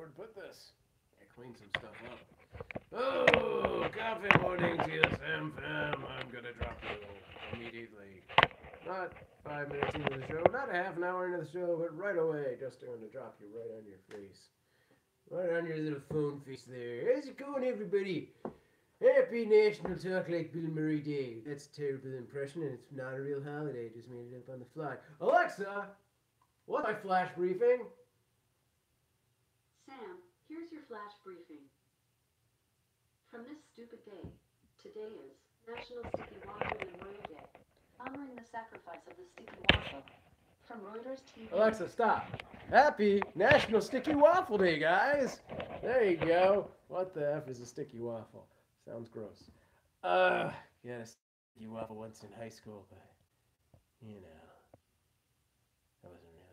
to put this? I clean some stuff up. Oh, coffee morning to you, Sam Fam. I'm gonna drop you immediately. Not 5 minutes into the show, not a half an hour into the show, but right away, just going to drop you right on your face. Right on your little phone face there. How's it going, everybody? Happy National Talk Like Bill Murray Day. That's a terrible impression, and it's not a real holiday. I just made it up on the fly. Alexa, what's my flash briefing? Sam, here's your flash briefing. From this stupid day, today is National Sticky Waffle and Royal Day, honoring the sacrifice of the sticky waffle. From Reuters TV. Alexa, stop. Happy National Sticky Waffle Day, guys. There you go. What the F is a sticky waffle? Sounds gross. Yeah, a sticky waffle once in high school, but, you know, I wasn't really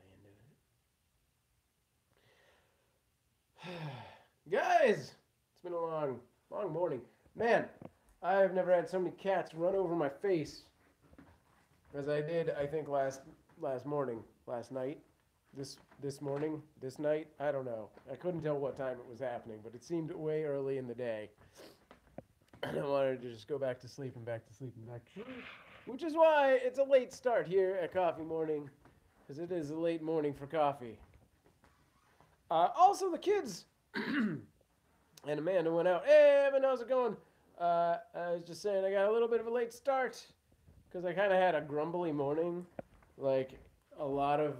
into it. Guys, it's been a long morning. Man, I've never had so many cats run over my face as I did, I think, last night, this morning, this night, I don't know. I couldn't tell what time it was happening, but it seemed way early in the day. And I wanted to just go back to sleep and back to sleep and back to sleep, which is why it's a late start here at Coffee Morning, because it is a late morning for coffee. Also, the kids and Amanda went out. Hey, Evan, how's it going? I was just saying I got a little bit of a late start because I kind of had a grumbly morning. Like, a lot of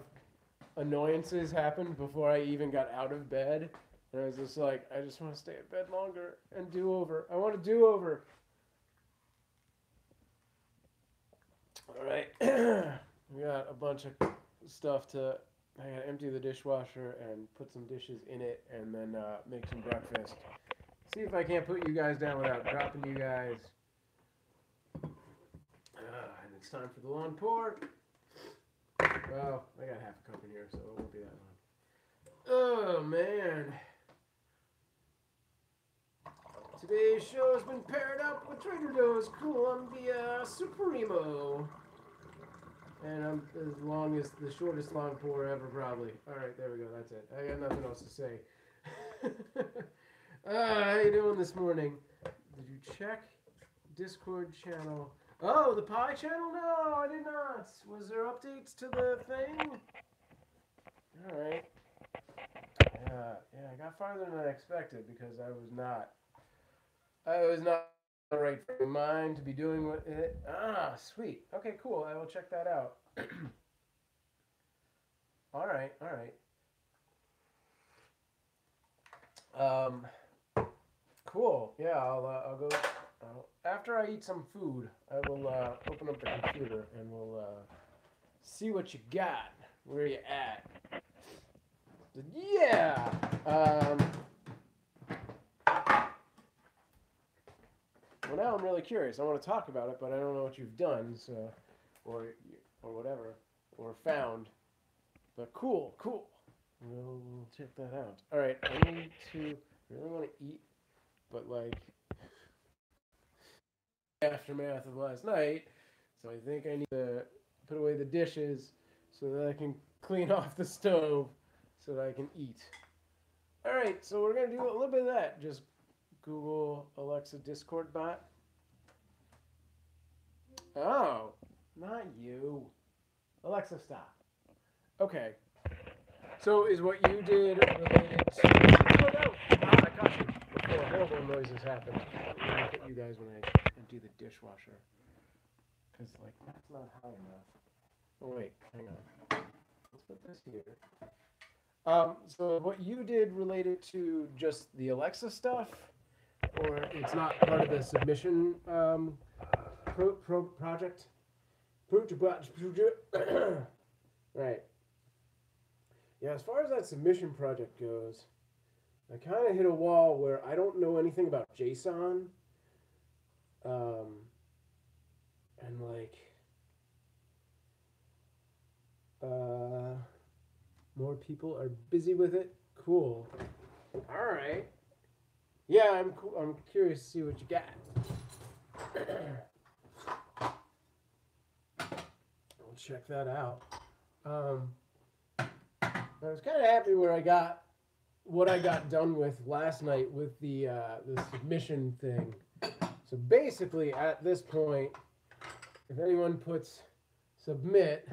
annoyances happened before I even got out of bed. And I was just like, I just want to stay in bed longer and do over. I want to do over. All right. We got a bunch of stuff to... I gotta empty the dishwasher and put some dishes in it and then make some breakfast. See if I can't put you guys down without dropping you guys. And it's time for the lawn pour. Well, I got half a cup in here, so it won't be that long. Oh, man. Today's show has been paired up with Trader Joe's Columbia Supremo. And I'm as long as the shortest long pour ever, probably. All right, there we go. That's it. I got nothing else to say. How you doing this morning? Did you check Discord channel? Oh, the pie channel? No, I did not. Was there updates to the thing? All right. Yeah, I got farther than I expected because I was not in the right frame of mind to be doing with it. Sweet. Okay, cool. I will check that out. All right. Cool. Yeah, I'll go. After I eat some food, I will open up the computer and we'll see what you got. Where you at? Yeah. Well, now I'm really curious. I want to talk about it, but I don't know what you've done, so, or whatever, or found. But cool. We'll check that out. All right, I need to really want to eat, but like aftermath of last night, so I think I need to put away the dishes so that I can clean off the stove so that I can eat. All right, so we're gonna do a little bit of that. Just Google Alexa Discord bot. Oh, not you. Alexa, stop. Okay. So is what you did related to... Oh, no. I caught you before horrible noises happened. I'm going to look at you guys when I empty the dishwasher. Because, like, that's not high enough. Oh, wait. Hang on. Let's put this here. So what you did related to just the Alexa stuff, or it's not part of the submission project? Right. Yeah, as far as that submission project goes, I kind of hit a wall where I don't know anything about JSON. And like, more people are busy with it. Cool. All right. Yeah, I'm curious to see what you got. We'll check that out. I was kind of happy where I got what I got done with last night with the submission thing. So basically, at this point, if anyone puts submit,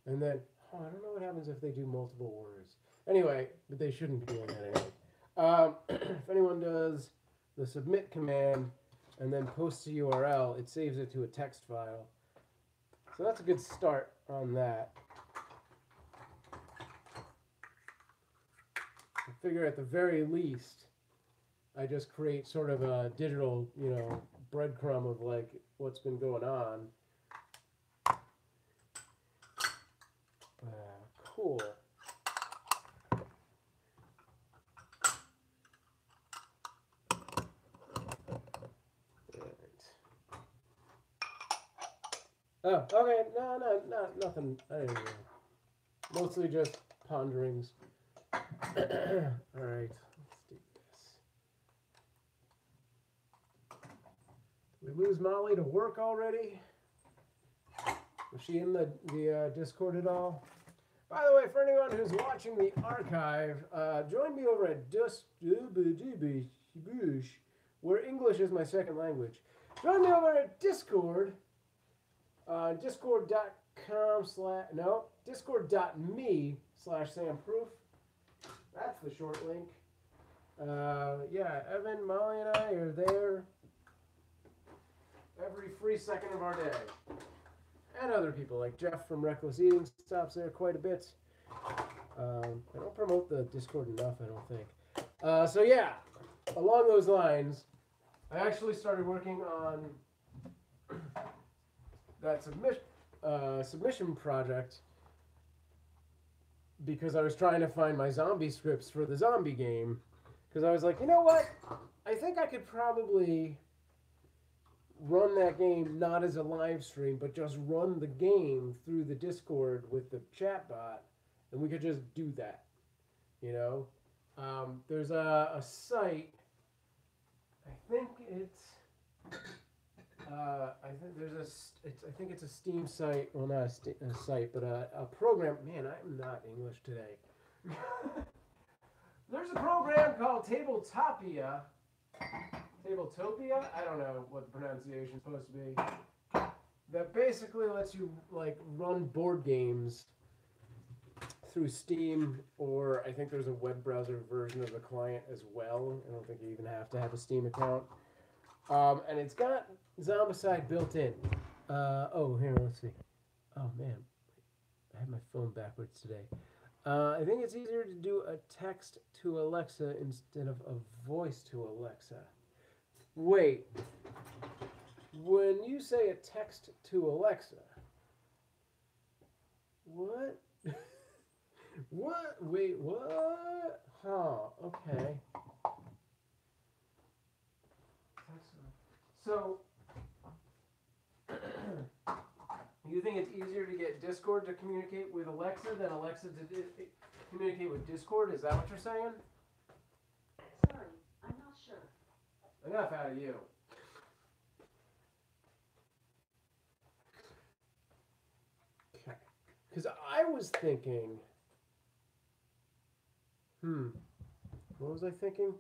and then I don't know what happens if they do multiple words. Anyway, but they shouldn't be doing that anyway. If anyone does the submit command and then posts a URL, it saves it to a text file. So that's a good start on that. I figure at the very least, I just create sort of a digital, you know, breadcrumb of like what's been going on. Cool. Oh, okay. No, nothing. I didn't know. Mostly just ponderings. All right, let's do this. Did we lose Molly to work already? Was she in the Discord at all? By the way, for anyone who's watching the archive, join me over at where English is my second language. Join me over at Discord. discord.me/SamProof. That's the short link. Yeah, Evan, Molly, and I are there every free second of our day. And other people, like Jeff from Reckless Eating stops there quite a bit. I don't promote the Discord enough, I don't think. So yeah, along those lines, I actually started working on that submission project because I was trying to find my zombie scripts for the zombie game. Because I was like, you know what? I think I could probably run that game not as a live stream, but just run the game through the Discord with the chatbot, and we could just do that. You know, there's a site. I think it's. I think it's a Steam site. Well, not a site, but a program. Man, I'm not English today. There's a program called Tabletopia. Tabletopia? I don't know what the pronunciation's supposed to be. That basically lets you like run board games through Steam, or I think there's a web browser version of the client as well. I don't think you even have to have a Steam account. And it's got Zombicide built in. Oh, here, let's see. Oh, man. I have my phone backwards today. I think it's easier to do a text to Alexa instead of a voice to Alexa. Wait. When you say a text to Alexa, what? What? Wait, what? Huh, okay. So, you think it's easier to get Discord to communicate with Alexa than Alexa to communicate with Discord? Is that what you're saying? Sorry, I'm not sure. Enough out of you. Okay. Because I was thinking, what was I thinking?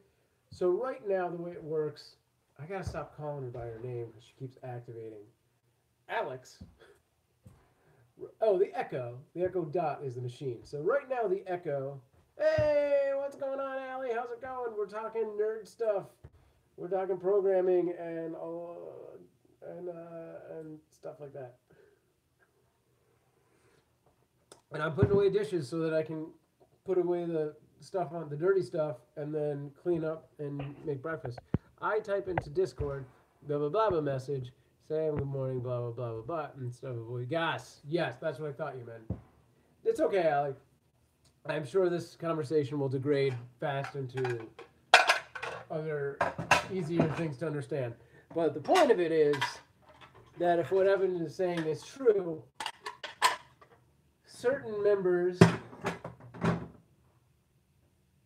So right now, the way it works, I gotta stop calling her by her name because she keeps activating. Alex. Oh, the Echo. The Echo Dot is the machine. So right now, the Echo. Hey, what's going on, Allie? How's it going? We're talking nerd stuff. We're talking programming and stuff like that. And I'm putting away dishes so that I can put away the stuff on the dirty stuff and then clean up and make breakfast. I type into Discord, blah, blah, blah, blah message, saying good morning, blah, blah, blah, blah, blah, and stuff. Yes, that's what I thought you meant. It's okay, Allie. I'm sure this conversation will degrade fast into other easier things to understand. But the point of it is that if what Evan is saying is true, certain members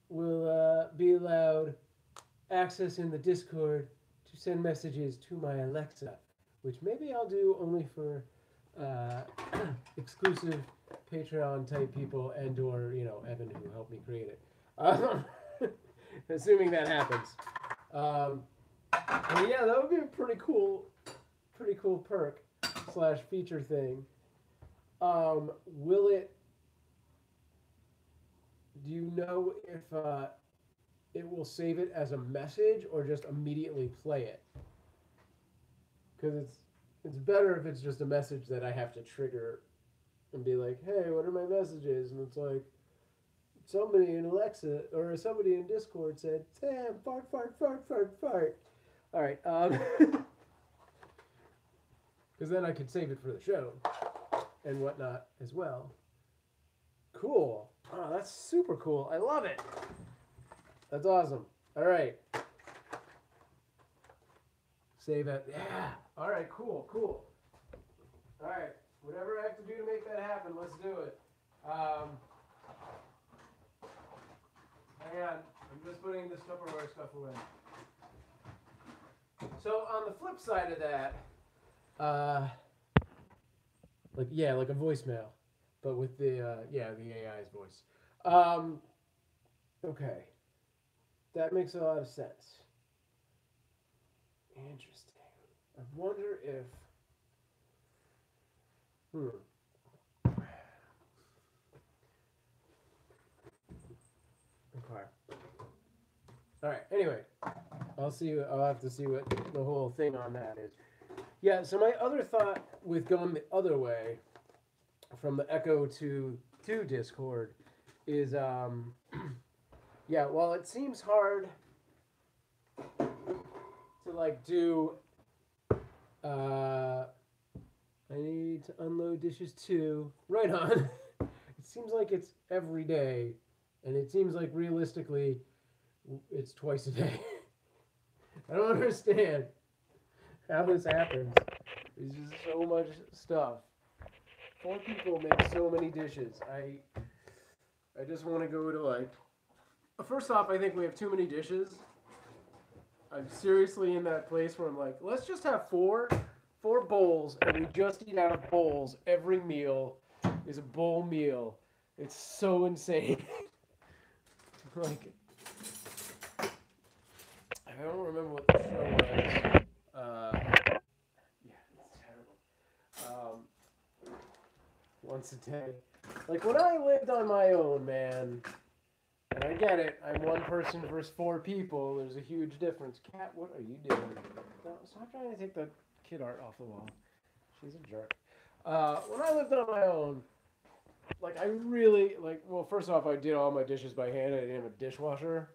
will be allowed access in the Discord to send messages to my Alexa, which maybe I'll do only for exclusive Patreon type people and or, you know, Evan who helped me create it. Um, assuming that happens. And yeah, that would be a pretty cool perk / feature thing. Will it? Do you know if it will save it as a message or just immediately play it? Because it's better if it's just a message that I have to trigger and be like, hey, what are my messages? And it's like, somebody in Alexa or somebody in Discord said, Sam, fart, fart, fart, fart, fart. All right. Because then I could save it for the show and whatnot as well. Cool. Oh, that's super cool. I love it. That's awesome. All right. Save it. Yeah. All right, cool. All right. Whatever I have to do to make that happen, let's do it. Hang on. I'm just putting this Tupperware stuff away. So on the flip side of that, like a voicemail, but with the AI's voice. Okay, that makes a lot of sense. Interesting. I wonder if. Okay. All right. Anyway, I'll have to see what the whole thing on that is. Yeah. So my other thought with going the other way, from the Echo to Discord, is yeah. While it seems hard to like do, I need to unload dishes too. Right on. It seems like it's every day, and it seems like realistically, it's twice a day. I don't understand how this happens. There's just so much stuff. 4 people make so many dishes. I just want to go to like. First off, I think we have too many dishes. I'm seriously in that place where I'm like, let's just have four bowls, and we just eat out of bowls. Every meal is a bowl meal. It's so insane. Like, I don't remember what the show was. Yeah, it's terrible. Once a day. Like, when I lived on my own, man, and I get it, I'm one person versus 4 people, there's a huge difference. Kat, what are you doing? No, stop trying to take the kid art off the wall. She's a jerk. When I lived on my own, like, I really, like, well, first off, I did all my dishes by hand. I didn't have a dishwasher.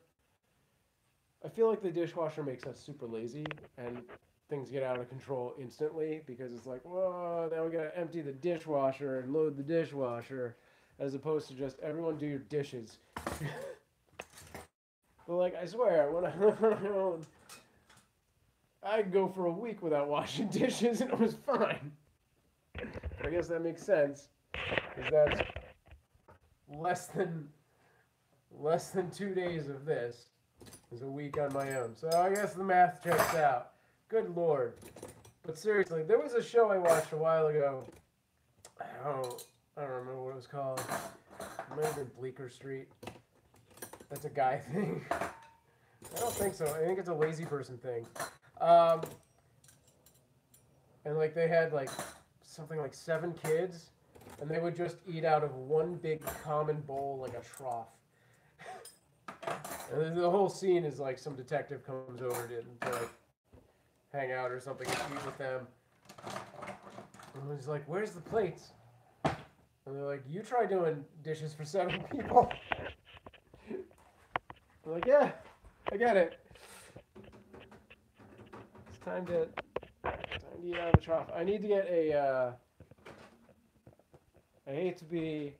I feel like the dishwasher makes us super lazy, and things get out of control instantly because it's like, whoa, now we gotta empty the dishwasher and load the dishwasher, as opposed to just everyone do your dishes. But like, I swear, when I lived on my own, I'd go for a week without washing dishes and it was fine. I guess that makes sense, because that's less than 2 days of this is a week on my own. So I guess the math checks out. Good Lord. But seriously, there was a show I watched a while ago. I don't remember what it was called. It might have been Bleecker Street. That's a guy thing. I don't think so. I think it's a lazy person thing. And like they had like something like 7 kids, and they would just eat out of one big common bowl, like a trough. And then the whole scene is like some detective comes over to like hang out or something and eat with them. And he's like, "Where's the plates?" And they're like, "You try doing dishes for 7 people." I'm like, "Yeah, I get it. It's time to eat out of the trough." I need to get a. I hate to be,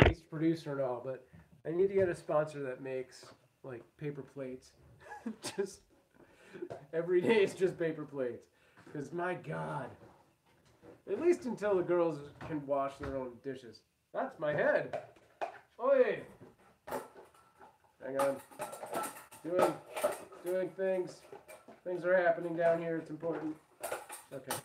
least producer and all, but I need to get a sponsor that makes like paper plates. Just every day it's just paper plates. Because my God, at least until the girls can wash their own dishes. That's my head. Oi! Hang on. Doing things. Things are happening down here. It's important. Okay.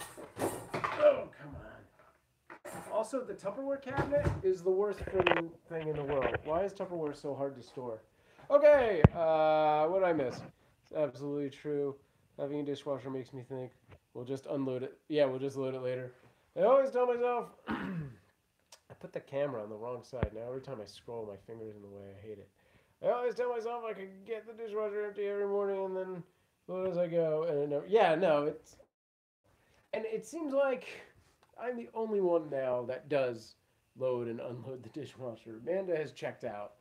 Oh, come on. Also, the Tupperware cabinet is the worst friggin' thing in the world. Why is Tupperware so hard to store? Okay, what did I miss? It's absolutely true. Having a dishwasher makes me think we'll just unload it. Yeah, we'll just load it later. I always tell myself, I put the camera on the wrong side. Now every time I scroll, my finger's in the way. I hate it. I always tell myself I could get the dishwasher empty every morning and then load as I go. And it never, yeah, no, it's, and it seems like I'm the only one now that does load and unload the dishwasher. Amanda has checked out.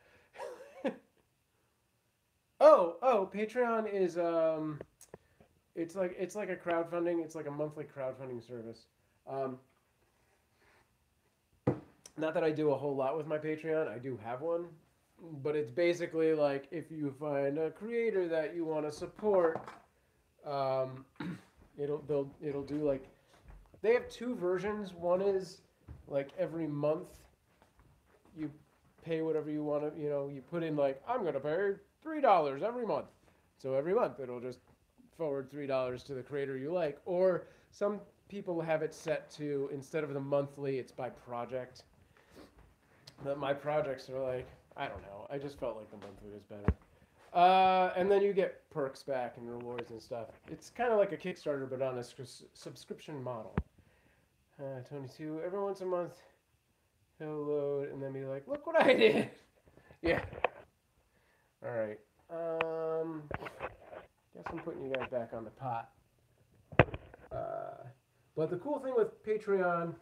Oh, Patreon is it's like a crowdfunding. It's like a monthly crowdfunding service. Not that I do a whole lot with my Patreon. I do have one, but it's basically like if you find a creator that you want to support, it'll do like, they have two versions. One is like every month you pay whatever you want to, you put in like, I'm going to pay $3 every month. So every month it'll just forward $3 to the creator you like. Or some people have it set to, instead of the monthly, it's by project. But my projects are like, I don't know. I just felt like the monthly was better. And then you get perks back and rewards and stuff. It's kind of like a Kickstarter, but on a subscription model. 22, every once a month, he'll load and then be like, look what I did. Yeah. All right. Guess I'm putting you guys back on the pot. But the cool thing with Patreon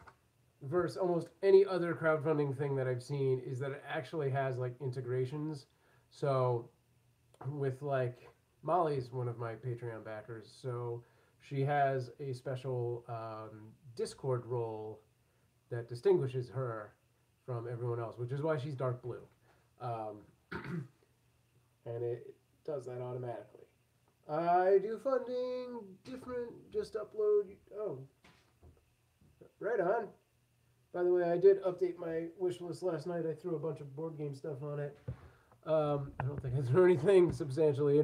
versus almost any other crowdfunding thing that I've seen is that it actually has like integrations. So with like, Molly's one of my Patreon backers, so she has a special Discord role that distinguishes her from everyone else, which is why she's dark blue. And it does that automatically. I do funding, different, just upload. Oh, right on. By the way, I did update my wish list last night. I threw a bunch of board game stuff on it. I don't think I threw anything substantially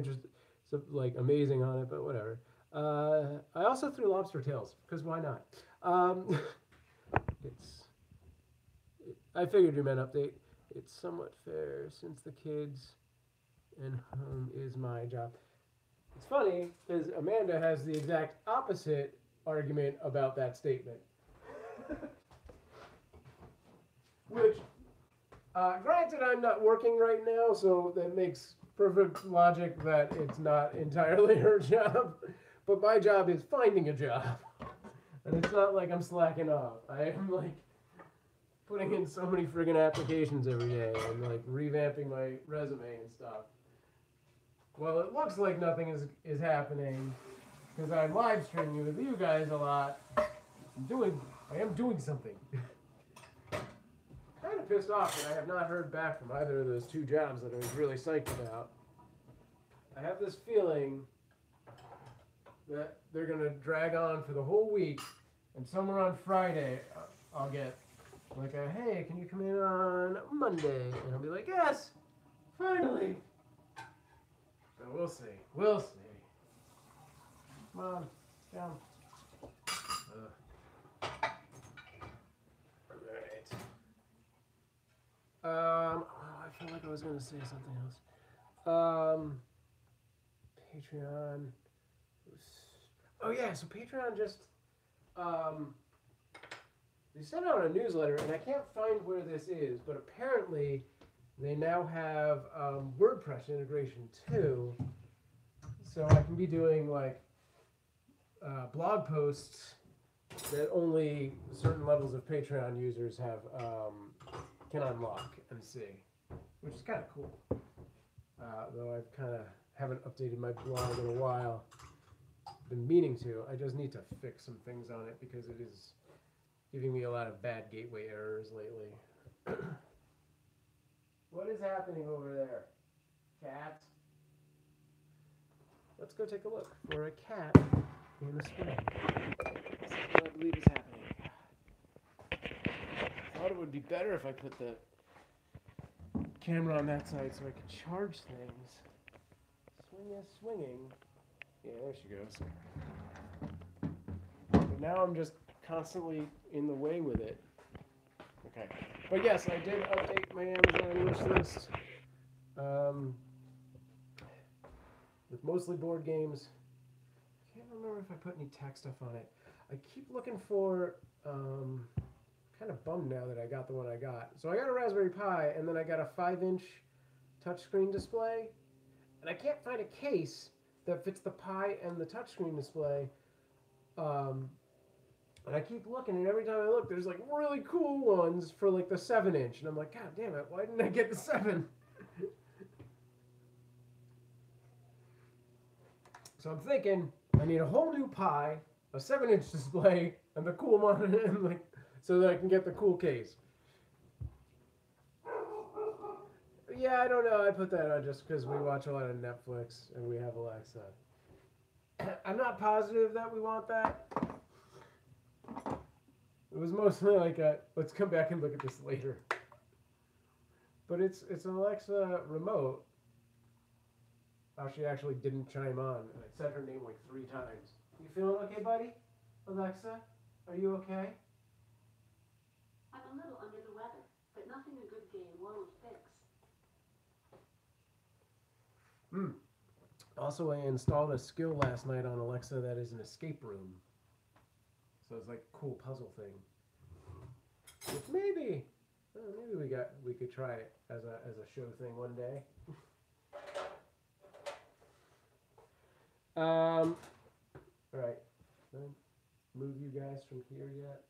like amazing on it, but whatever. I also threw Lobster Tales, because why not? I figured you meant update. It's somewhat fair since the kids and home is my job. It's funny, because Amanda has the exact opposite argument about that statement. Which, granted, I'm not working right now, so that makes perfect logic that it's not entirely her job. But my job is finding a job. And it's not like I'm slacking off. I am like putting in so many friggin' applications every day and like revamping my resume and stuff. Well, it looks like nothing is happening because I'm live streaming with you guys a lot. I am doing something. Kind of pissed off that I have not heard back from either of those two jobs that I was really psyched about. I have this feeling that they're going to drag on for the whole week, and somewhere on Friday I'll get like a, hey, can you come in on Monday? And I'll be like, yes, finally. So we'll see. We'll see. Come on, down. Alright. I feel like I was going to say something else. Patreon. Oh yeah, so Patreon just, they sent out a newsletter, and I can't find where this is, but apparently they now have WordPress integration too. So I can be doing like blog posts that only certain levels of Patreon users have can unlock and see, which is kind of cool. Though I kind of haven't updated my blog in a while. Been meaning to. I just need to fix some things on it because it is giving me a lot of bad gateway errors lately. What is happening over there? Cat? Let's go take a look for a cat in the spring. This is what I believe is happening. I thought it would be better if I put the camera on that side so I could charge things. Swinging. Yeah, there she goes. But now I'm just constantly in the way with it. Okay. But yes, I did update my Amazon wish list. With mostly board games. I can't remember if I put any tech stuff on it. I keep looking for, kind of bummed now that I got the one I got. So I got a Raspberry Pi, and then I got a 5-inch touchscreen display. And I can't find a case that fits the Pi and the touchscreen display. And I keep looking, and every time I look, there's like really cool ones for like the 7-inch. And I'm like, God damn it, why didn't I get the 7? So I'm thinking I need a whole new Pi, a 7-inch display, and the cool monitor, and like, so that I can get the cool case. Yeah, I don't know. I put that on just because we watch a lot of Netflix and we have Alexa. I'm not positive that we want that. It was mostly like let's come back and look at this later. But it's an Alexa remote. Oh, she actually didn't chime on, and I said her name like 3 times. You feeling okay, buddy? Alexa, are you okay? I'm a little under the weather, but nothing a good game won't fix. Also, I installed a skill last night on Alexa that is an escape room. So it's like a cool puzzle thing. Which maybe we could try it as a show thing one day. All right. Did I move you guys from here yet?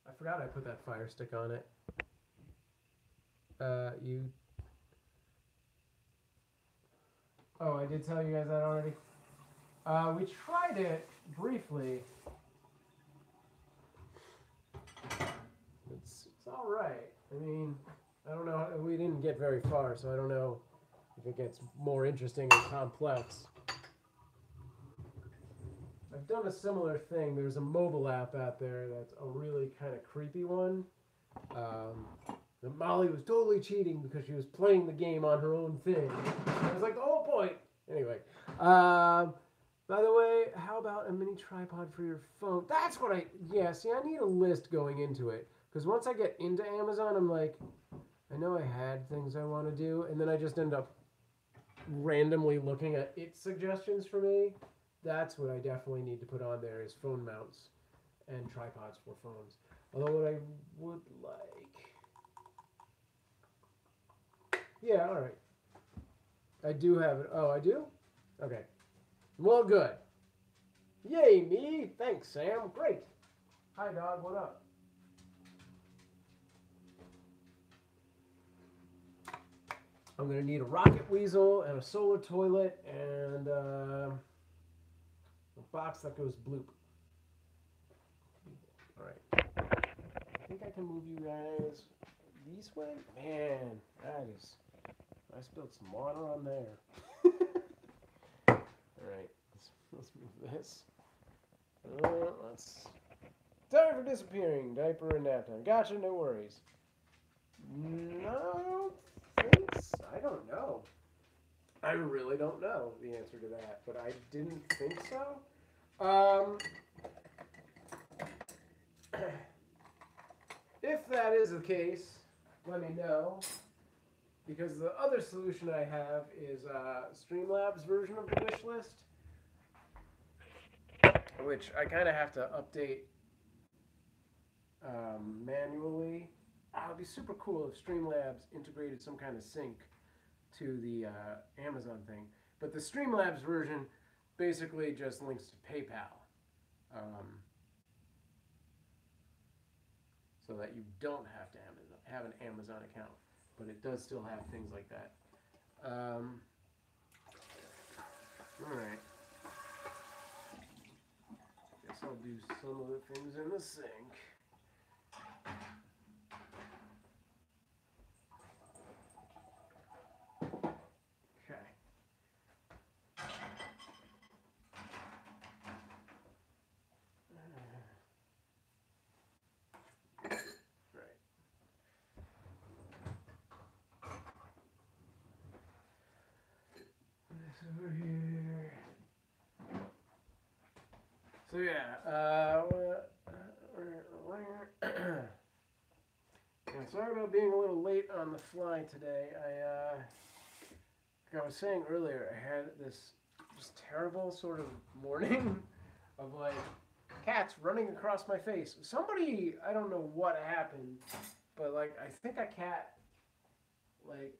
I forgot I put that fire stick on it. Oh, I did tell you guys that already. We tried it briefly. It's all right. I mean, I don't know. We didn't get very far, so I don't know if it gets more interesting and complex. I've done a similar thing. There's a mobile app out there that's a really kind of creepy one. And Molly was totally cheating because she was playing the game on her own thing. It was like the whole point. Anyway, by the way, how about a mini tripod for your phone? That's what see, I need a list going into it. Because once I get into Amazon, I'm like, I know I had things I want to do, and then I just end up randomly looking at its suggestions for me. That's what I definitely need to put on there is phone mounts and tripods for phones. Although what I would like... Yeah, all right. I do have it. Oh, I do? Okay. Well, good. Yay, me. Thanks, Sam. Great. Hi, dog. What up? I'm going to need a rocket weasel and a solar toilet and a box that goes bloop. All right. I think I can move you guys this way. Man, that is... I spilled some water on there. Alright, let's move this. Time for disappearing. Diaper and nap time. Gotcha, no worries. No, I don't know. I really don't know the answer to that, but I didn't think so. If that is the case, let me know. Because the other solution I have is Streamlabs version of the wish list, which I kind of have to update manually. It'd be super cool if Streamlabs integrated some kind of sync to the Amazon thing. But the Streamlabs version basically just links to PayPal. So that you don't have to have an Amazon account. But it does still have things like that. All right. Guess I'll do some of the things in the sink. Okay. Over here. So yeah, Sorry about being a little late on the fly today. Like I was saying earlier, I had this just terrible sort of morning of like cats running across my face. Somebody, I don't know what happened, but like I think a cat like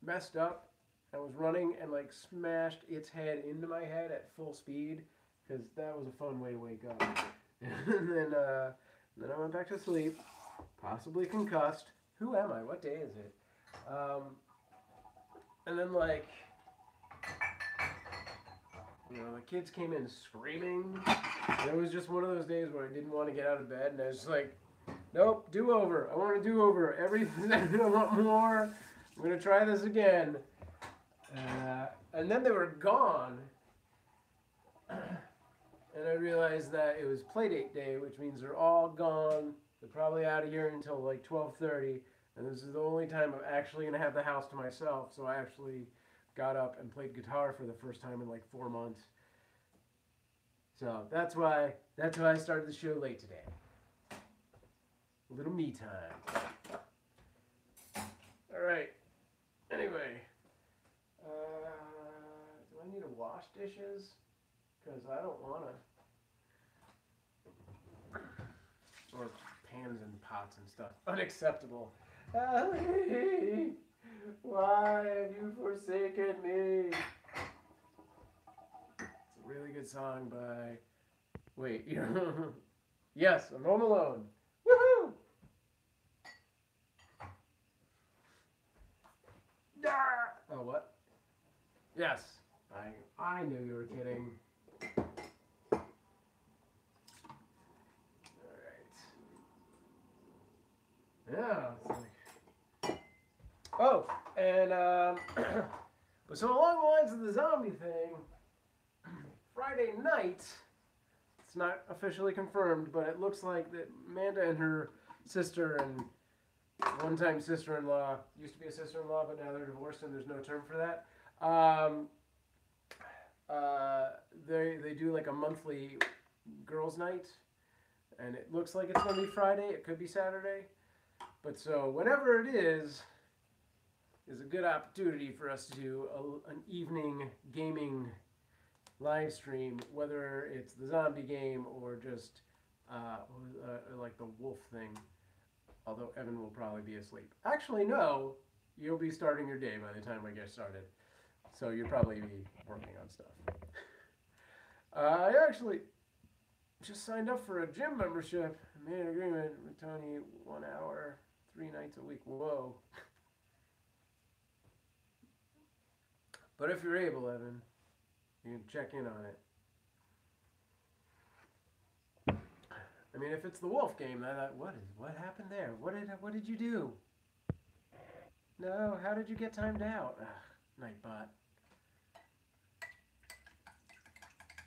messed up and was running and like smashed its head into my head at full speed, because that was a fun way to wake up. And then I went back to sleep, possibly concussed. Who am I? What day is it? And then like, you know, the kids came in screaming. And it was just one of those days where I didn't want to get out of bed, and I was just like, nope, do-over. I want a do-over. Everything. I want more. I'm going to try this again. And then they were gone. And I realized that it was Playdate day, which means they're all gone. They're probably out of here until like 12:30. And this is the only time I'm actually going to have the house to myself. So I actually got up and played guitar for the first time in like 4 months. So that's why I started the show late today. A little me time. All right. Anyway, do I need to wash dishes? Because I don't want to. Or pans and pots and stuff. Unacceptable. Ali, why have you forsaken me? It's a really good song by... Wait, yes, I'm home alone. Woohoo! Oh, what? Yes, I knew you were kidding. Yeah, it's like... Oh, and but so along the lines of the zombie thing, Friday night, it's not officially confirmed, but it looks like that Amanda and her sister and one-time sister-in-law, used to be a sister-in-law, but now they're divorced and there's no term for that. They do like a monthly girls' night, and it looks like it's going to be Friday. It could be Saturday. But so whatever it is a good opportunity for us to do an evening gaming live stream, whether it's the zombie game or just like the wolf thing. Although Evan will probably be asleep. Actually, no, you'll be starting your day by the time I get started. So you'll probably be working on stuff. I actually just signed up for a gym membership. I made an agreement with Tony, 1 hour, 3 nights a week. Whoa. But if you're able, Evan, you can check in on it. I mean, if it's the wolf game, what happened there? What did you do? No, how did you get timed out? Ugh, Nightbot.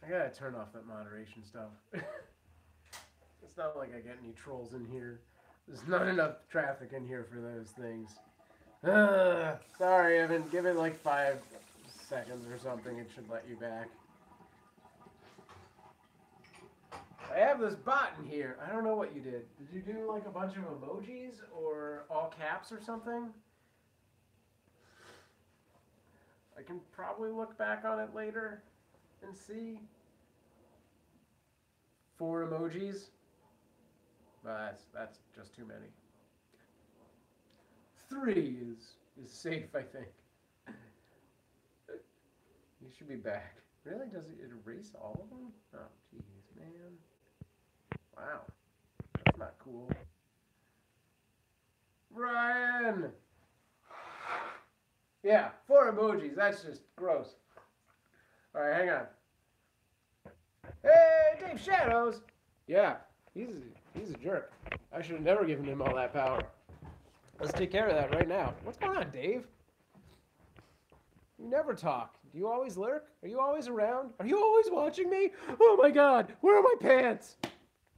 I gotta turn off that moderation stuff. It's not like I get any trolls in here. There's not enough traffic in here for those things. Sorry, Evan. Give it like 5 seconds or something. It should let you back. I have this bot in here. I don't know what you did. Did you do like a bunch of emojis or all caps or something? I can probably look back on it later and see. 4 emojis. But that's just too many. 3 is safe, I think. You should be back. Really? Does it erase all of them? Oh, jeez, man. Wow. That's not cool. Ryan! Yeah, 4 emojis. That's just gross. Alright, hang on. Hey, Dave Shadows! Yeah, he's a jerk. I should have never given him all that power. Let's take care of that right now. What's going on, Dave? You never talk. Do you always lurk? Are you always around? Are you always watching me? Oh my god, where are my pants?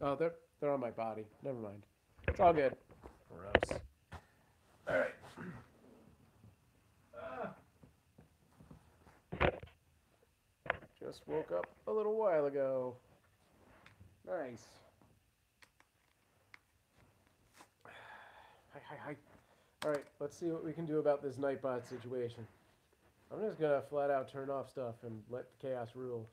Oh, they're on my body. Never mind. It's all good. Gross. Alright. Just woke up a little while ago. Nice. Hi. All right, let's see what we can do about this Nightbot situation. I'm just gonna flat out turn off stuff and let the chaos rule.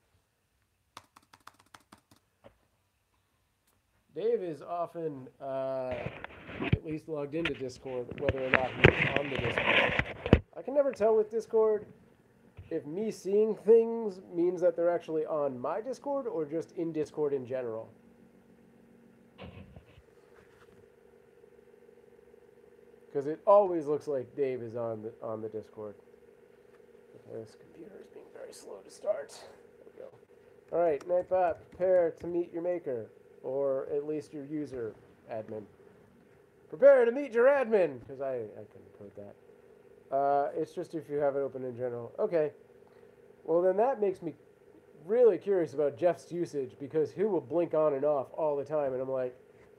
Dave is often at least logged into Discord, whether or not he's on the Discord. I can never tell with Discord if me seeing things means that they're actually on my Discord or just in Discord in general. Because it always looks like Dave is on the Discord. This computer is being very slow to start. There we go. All right, Nightbot, prepare to meet your maker, or at least your user admin. Prepare to meet your admin, because I couldn't code that. It's just if you have it open in general. Okay. Well, then that makes me really curious about Jeff's usage, because he will blink on and off all the time, and I'm like,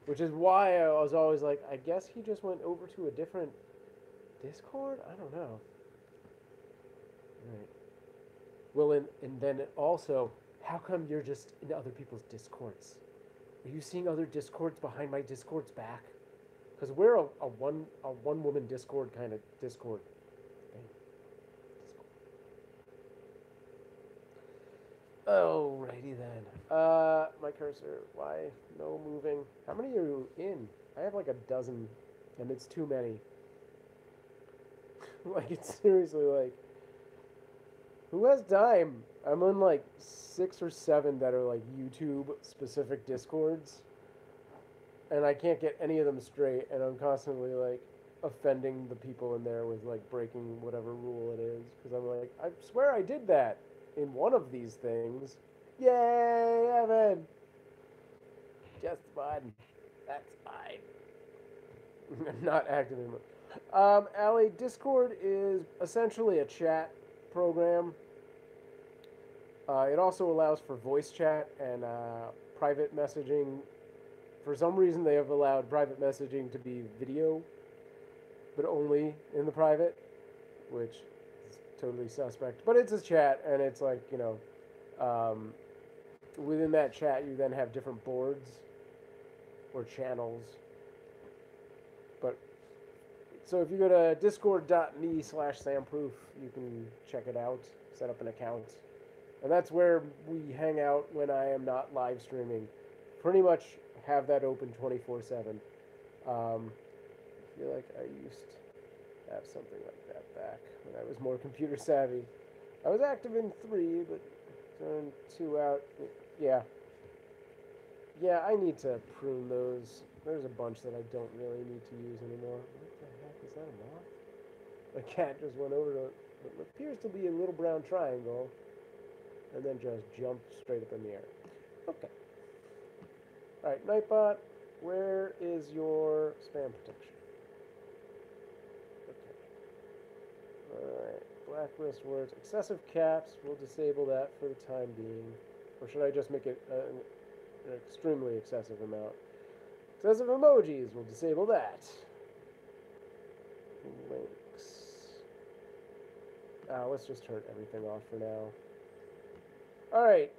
which is why I was always like, I guess he just went over to a different Discord? I don't know. Right. Well, and then also, how come you're just in other people's Discords? Are you seeing other Discords behind my Discord's back? Because we're a one woman Discord kind of Discord. Alrighty then. My cursor. Why no moving? How many are you in? I have like a dozen, and it's too many. Like, it's seriously like, who has time? I'm on like 6 or 7 that are like YouTube specific Discords, and I can't get any of them straight, and I'm constantly like offending the people in there with like breaking whatever rule it is, because I'm like, I swear I did that in one of these things. Yay, Evan! Just fun. That's fine. Not active anymore. Allie, Discord is essentially a chat program. It also allows for voice chat and private messaging. For some reason, they have allowed private messaging to be video, but only in the private, which is totally suspect. But it's a chat, and it's like, you know, within that chat, you then have different boards or channels. But so if you go to discord.me/SamProof, you can check it out, set up an account. And that's where we hang out when I am not live streaming. Pretty much have that open 24/7. I feel like I used to have something like that back when I was more computer savvy. I was active in 3, but turned 2 out. Yeah. Yeah, I need to prune those. There's a bunch that I don't really need to use anymore. What the heck? Is that a moth? The cat just went over to what appears to be a little brown triangle, and then just jumped straight up in the air. Okay. Alright, Nightbot, where is your spam protection? Okay. Alright, blacklist words. Excessive caps, we'll disable that for the time being. Or should I just make it an extremely excessive amount? Excessive emojis, we'll disable that. Links. Let's just turn everything off for now. Alright,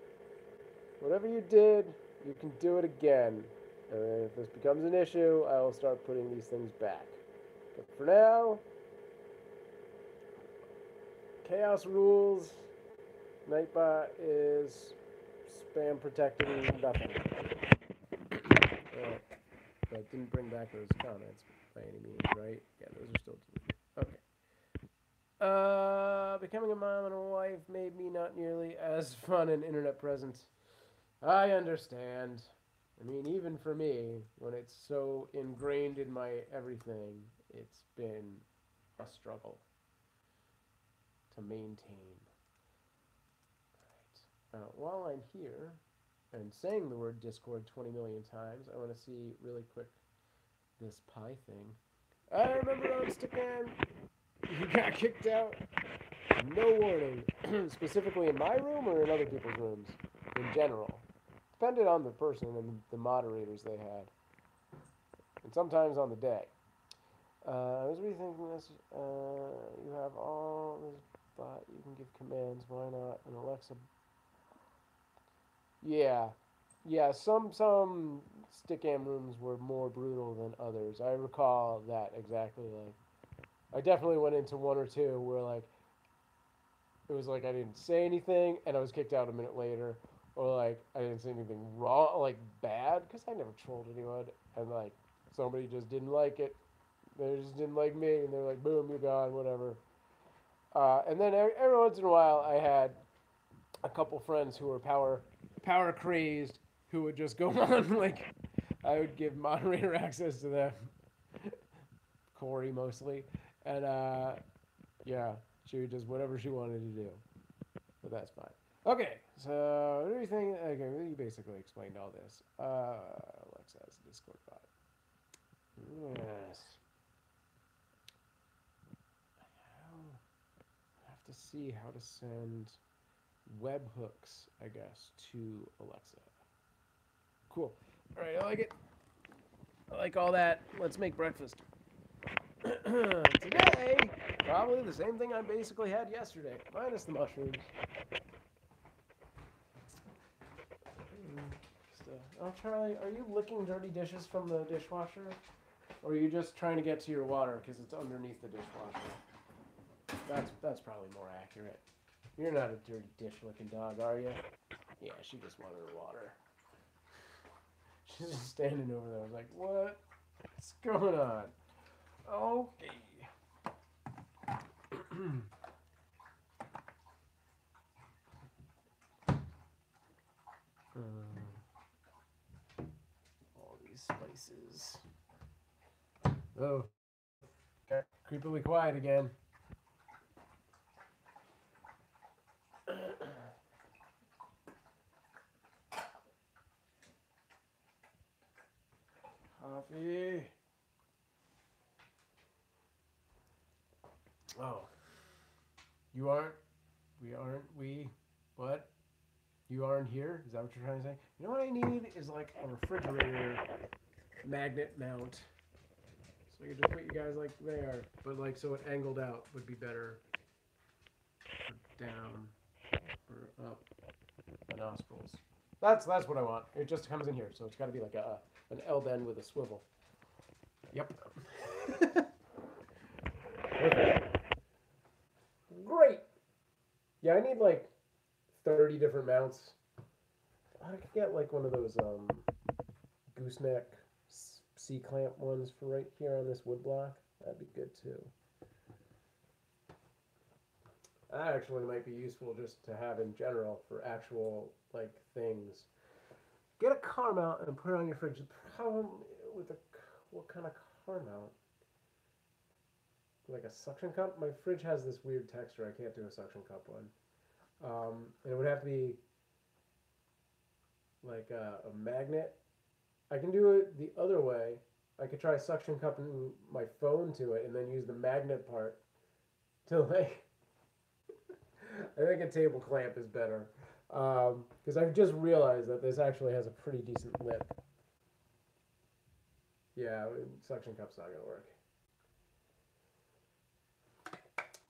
whatever you did, you can do it again. And if this becomes an issue, I will start putting these things back. But for now, chaos rules. Nightbot is spam protecting nothing. But didn't bring back those comments by any means, right? Yeah, those are still deleted. Okay. Becoming a mom and a wife made me not nearly as fun an internet presence. I understand. I mean, even for me, when it's so ingrained in my everything, it's been a struggle to maintain. All right. While I'm here and saying the word Discord 20 million times, I want to see really quick this pie thing. I remember on Stickman, you got kicked out. No warning. Specifically in my room or in other people's rooms? In general. Depended on the person and the moderators they had. And sometimes on the day. I was rethinking this. You have all this, but you can give commands. Why not? And Alexa. Yeah. Yeah, some stick-am rooms were more brutal than others. I recall that exactly. Like, I definitely went into one or two where like it was like I didn't say anything and I was kicked out a minute later, or like I didn't say anything wrong, like bad, because I never trolled anyone, and like somebody just didn't like it. They just didn't like me, and they're like, "Boom, you're gone," whatever. And then every once in a while, I had a couple friends who were power crazed, who would just go on like I would give moderator access to them, Corey mostly, and yeah, she would just whatever she wanted to do. But that's fine. Okay, so what do you think? Okay, well, you basically explained all this. Alexa has a Discord bot. Yes. I have to see how to send webhooks, I guess, to Alexa. Cool. All right, I like it. I like all that. Let's make breakfast. Today, probably the same thing I basically had yesterday, minus the mushrooms. Oh, Charlie, are you licking dirty dishes from the dishwasher? Or are you just trying to get to your water because it's underneath the dishwasher? That's probably more accurate. You're not a dirty dish licking dog, are you? Yeah, she just wanted her water. She's just standing over there. I was like, what? What's going on? Okay. All these spices. Oh, got creepily quiet again. Coffee. Oh, you aren't. We aren't. We. What? You aren't here? Is that what you're trying to say? You know what I need is like a refrigerator magnet mount. So I could just put you guys like there, but like so it angled out would be better. Or down or up the nostrils. That's what I want. It just comes in here, so it's got to be like an L bend with a swivel. Yep. Perfect. Great. Yeah, I need like 30 different mounts. I could get like one of those gooseneck C-clamp ones for right here on this wood block. That'd be good too. That actually might be useful just to have in general for actual like things. Get a car mount and put it on your fridge. The problem with what kind of car mount? Like a suction cup? My fridge has this weird texture. I can't do a suction cup one. And it would have to be like a magnet. I can do it the other way. I could try suction cupping my phone to it and then use the magnet part to like. I think a table clamp is better because I've just realized that this actually has a pretty decent lip. Yeah, suction cup's not gonna work.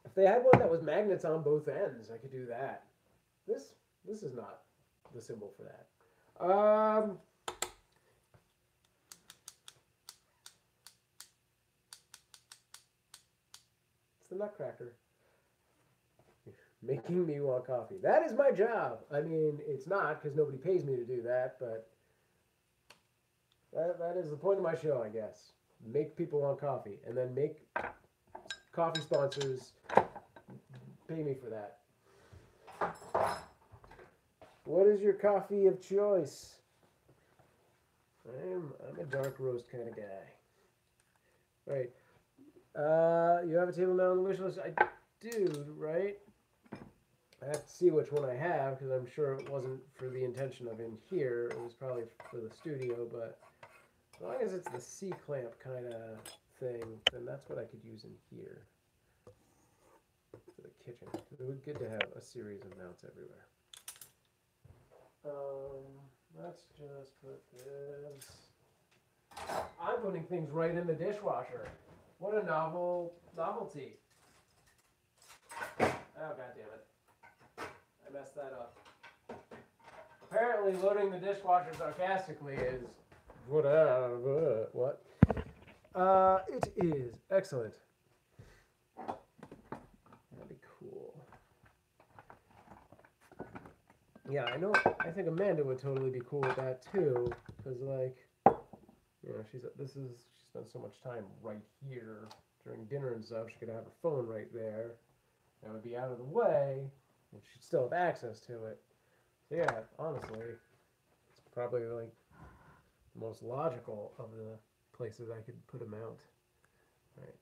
If they had one that was magnets on both ends, I could do that. This is not the symbol for that. It's the Nutcracker. Making me want coffee. That is my job. I mean, it's not because nobody pays me to do that, but that is the point of my show, I guess. Make people want coffee, and then make coffee sponsors pay me for that. What is your coffee of choice? I'm a dark roast kind of guy. Right. You have a table now on the wish list? I do, right? I have to see which one I have because I'm sure it wasn't for the intention of in here. It was probably for the studio, but as long as it's the C-clamp kind of thing, then that's what I could use in here for the kitchen. It would be good to have a series of mounts everywhere. Let's just put this. I'm putting things right in the dishwasher. What a novelty. Oh, God damn it. I messed that up. Apparently, loading the dishwasher sarcastically is whatever. What? It is excellent. That'd be cool. Yeah, I know. I think Amanda would totally be cool with that too, because like, you know, she's spent so much time right here during dinner and stuff. She could have her phone right there. That would be out of the way, and she'd still have access to it. So yeah, honestly, it's probably like the most logical of the places I could put a mount. Right.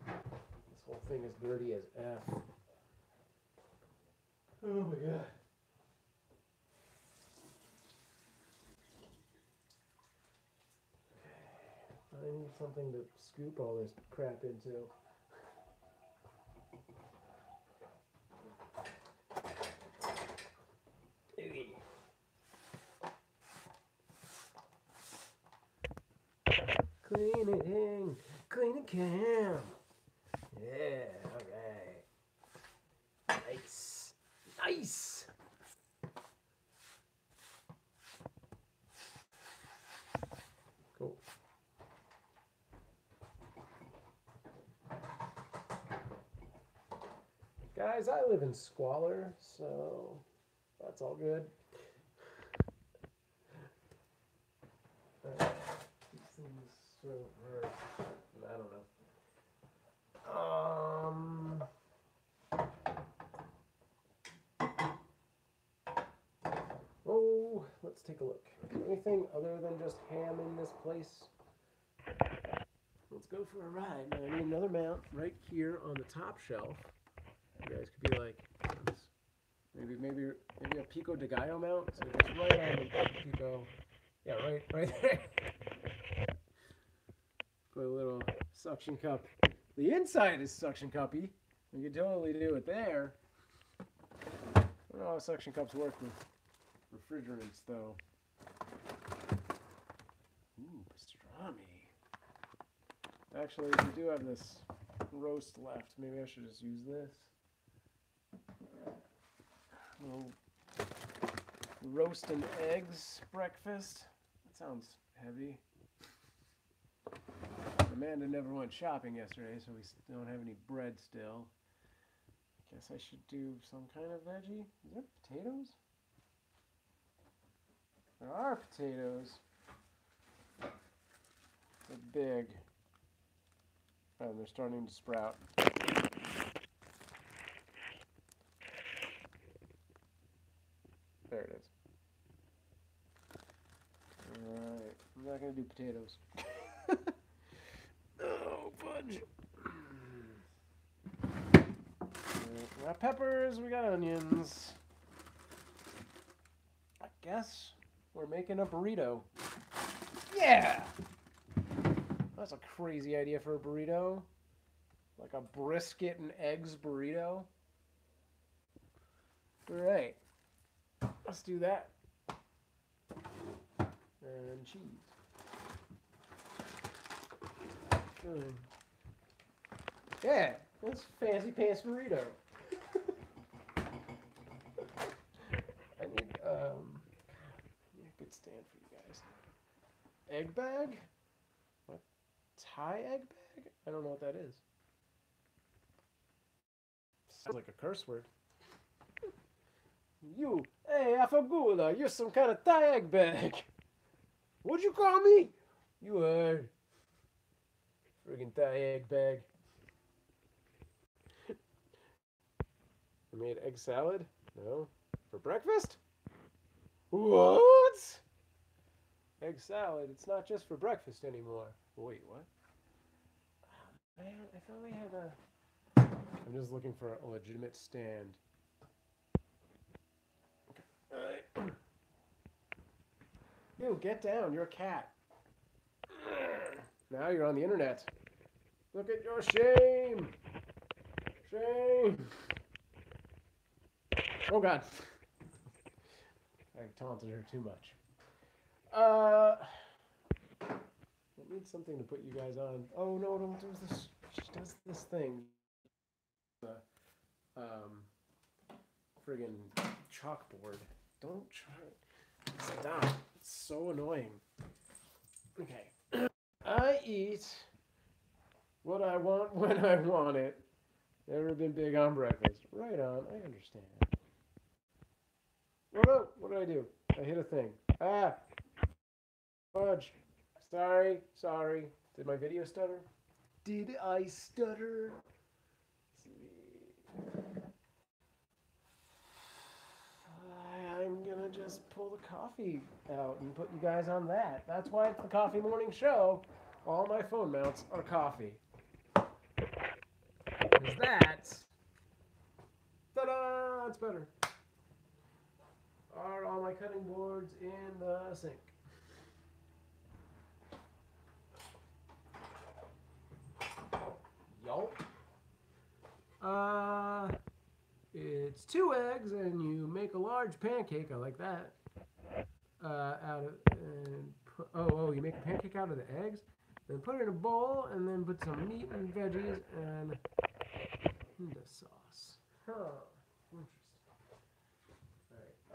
This whole thing is dirty as F. Oh my god. I need something to scoop all this crap into. Cleaning, cleaning cam. Yeah, alright. Nice, nice. Cool. Guys, I live in squalor, so that's all good. These things sort of hurt. I don't know. Oh, let's take a look. Anything other than just ham in this place? Let's go for a ride. Now, I need another mount right here on the top shelf. You guys could be like, maybe a Pico de Gallo mount. So it's right on the Pico. Yeah, right there. Put a little suction cup. The inside is suction cuppy. You could totally do it there. I don't know how suction cups work with refrigerants, though. Ooh, pastrami. Actually, we do have this roast left. Maybe I should just use this. Little roast and eggs breakfast. That sounds heavy. Amanda never went shopping yesterday, so we don't have any bread still. I guess I should do some kind of veggie. Is there potatoes? There are potatoes. They're big. And they're starting to sprout. There it is. Alright, I'm not going to do potatoes. Oh, fudge. We got peppers, we got onions. I guess we're making a burrito. Yeah! That's a crazy idea for a burrito. Like a brisket and eggs burrito. Alright. Let's do that. And cheese. Good. Yeah, that's fancy pants burrito. I need a good stand for you guys. Egg bag? What? Thai egg bag? I don't know what that is. Sounds like a curse word. You, hey, Afagula, you're some kind of Thai egg bag. What'd you call me? You are friggin' Thai egg bag. I made egg salad? No. For breakfast? What? Egg salad, it's not just for breakfast anymore. Wait, what? Oh, man, I thought we had a... I'm just looking for a legitimate stand. Alright. Ew, get down, you're a cat. Now you're on the internet. Look at your shame. Shame. Oh god. I taunted her too much. I need something to put you guys on. Oh no, don't do this. She does this thing. friggin' chalkboard. Don't try. Stop. It's so annoying. Okay. I eat what I want when I want it. Never been big on breakfast. Right on. I understand. Oh, what did I do? I hit a thing. Ah. Fudge. Sorry. Did my video stutter? Did I stutter? I'm gonna just pull the coffee out and put you guys on that. That's why it's the coffee morning show. All my phone mounts are coffee. Because that's... Ta-da! That's better. Are all my cutting boards in the sink? Yup. It's 2 eggs, and you make a large pancake. I like that. You make a pancake out of the eggs, then put it in a bowl, and then put some meat and veggies and the sauce. Huh. Interesting.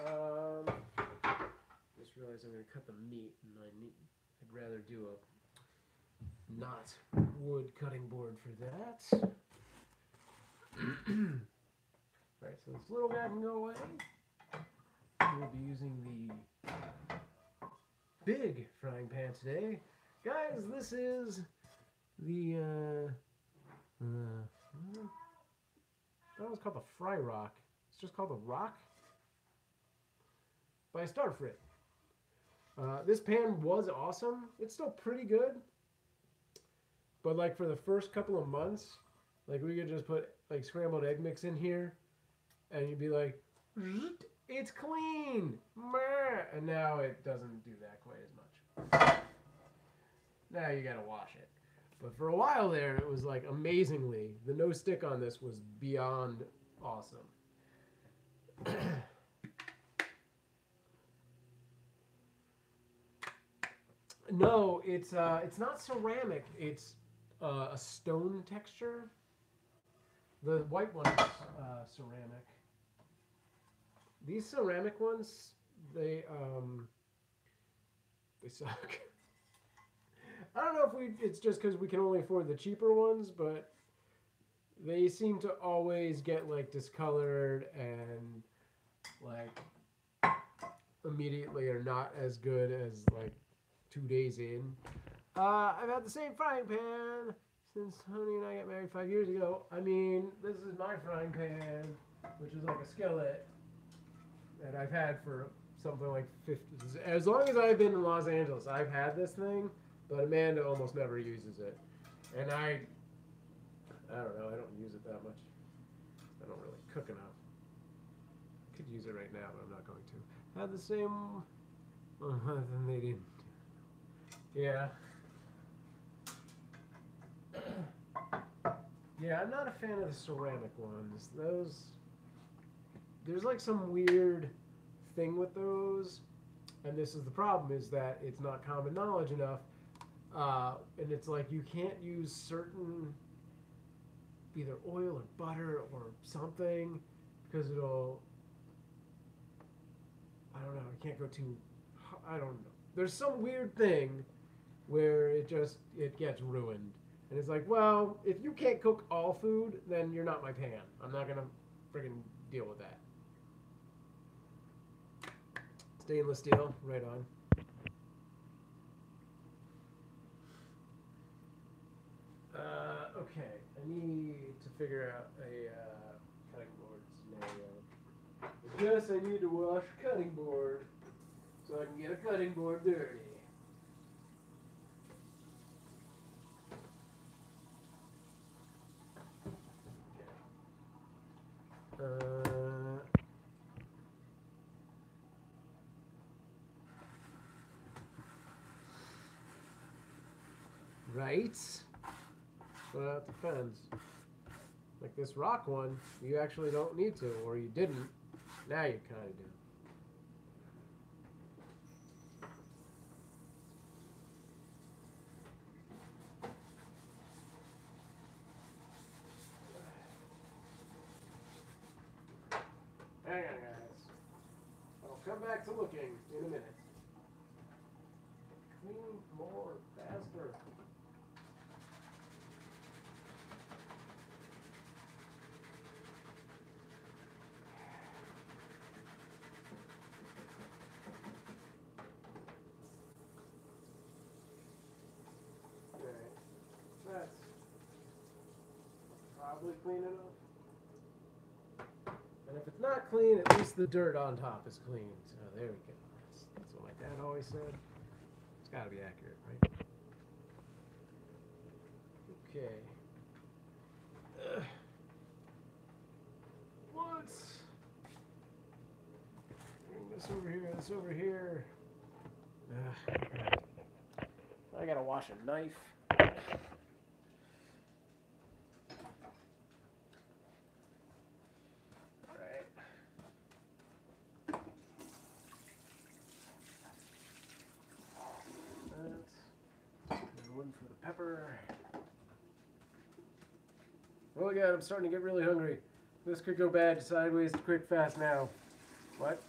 All right. Just realized I'm gonna cut the meat, and I'd rather do a not wood cutting board for that. Alright, so this little guy can go away. We'll be using the big frying pan today. Guys, this is the, that was called the Fry Rock. It's just called the Rock by Starfrit. This pan was awesome. It's still pretty good. But like for the first couple of months, like we could just put like scrambled egg mix in here and you'd be like, it's clean. And now it doesn't do that quite as much. Now you gotta wash it. But for a while there, it was like amazingly, the no stick on this was beyond awesome. No, it's not ceramic. It's a stone texture. The white one is ceramic. These ceramic ones, they suck. I don't know if it's just because we can only afford the cheaper ones, but they seem to always get like discolored and like immediately are not as good as like 2 days in. I've had the same frying pan since Honey and I got married 5 years ago. I mean, this is my frying pan, which is like a skillet that I've had for something like 50. As long as I've been in Los Angeles, I've had this thing, but Amanda almost never uses it. And I don't know, I don't use it that much. I don't really cook enough. Could use it right now, but I'm not going to. Had the same, then they didn't. Yeah. Yeah, I'm not a fan of the ceramic ones. There's like some weird thing with those, and this is the problem, is that it's not common knowledge enough, and it's like you can't use certain either oil or butter or something because it'll, I don't know, it can't go too, I don't know. There's some weird thing where it gets ruined. And it's like, well, if you can't cook all food, then you're not my pan. I'm not going to friggin' deal with that. Stainless steel, right on. Okay, I need to figure out a cutting board scenario. I guess I need to wash a cutting board so I can get a cutting board dirty. Right? Well, that depends. Like this rock one, you actually don't need to, or you didn't. Now you kind of do. Hang on. back to looking in a minute. Clean more faster. Alright. That's probably clean enough. And if it's not clean, at least the dirt on top is clean. So there we go. That's what my dad always said. It's got to be accurate, right? Okay. Let's bring this over here, this over here. I gotta wash a knife. One for the pepper. Oh my god, I'm starting to get really hungry. This could go bad, sideways, quick, fast now. What?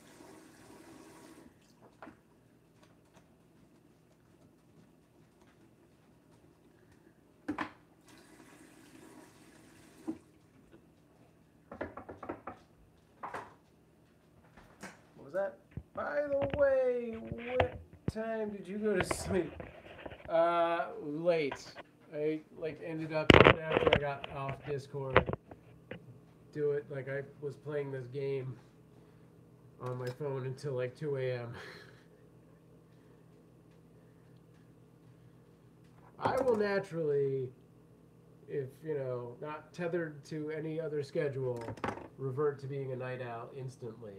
What was that? By the way, what time did you go to sleep? Late. I ended up after I got off Discord. Do it like I was playing this game on my phone until like 2 a.m. I will naturally, if not tethered to any other schedule, revert to being a night owl instantly.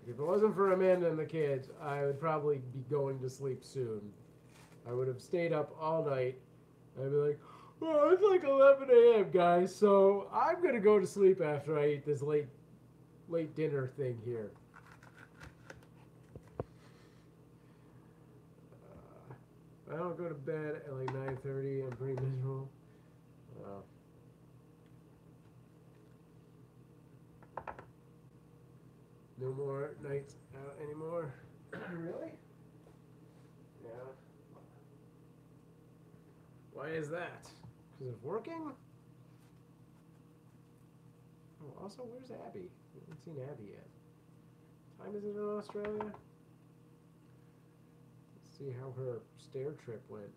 If it wasn't for Amanda and the kids, I would probably be going to sleep soon. I would have stayed up all night. I'd be like, oh, it's like 11 a.m., guys, so I'm going to go to sleep after I eat this late dinner thing here. I don't go to bed at like 9:30. I'm pretty miserable. No more nights out anymore. Really? Yeah. Why is that? Because it's working? Oh, also, where's Abby? We haven't seen Abby yet. What time is it in Australia? Let's see how her stair trip went.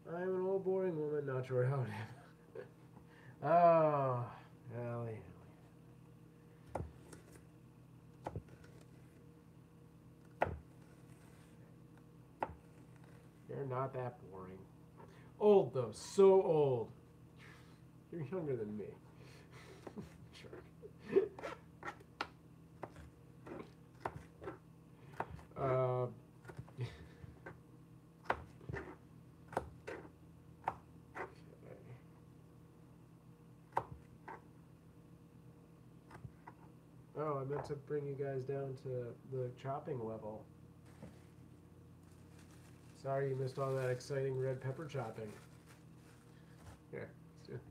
I'm an old boring woman, not sure how it happened. Oh, Ellie. You're not that boring. Old though, so old. You're younger than me. Sure. Oh, I meant to bring you guys down to the chopping level. Sorry you missed all that exciting red pepper chopping. Here, let's do it.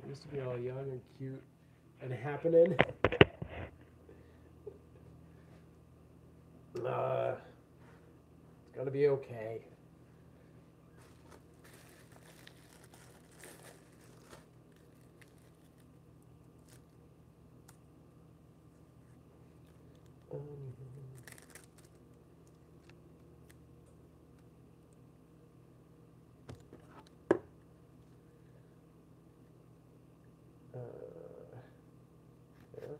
It used to be all young and cute and happening. It's gonna be okay. There.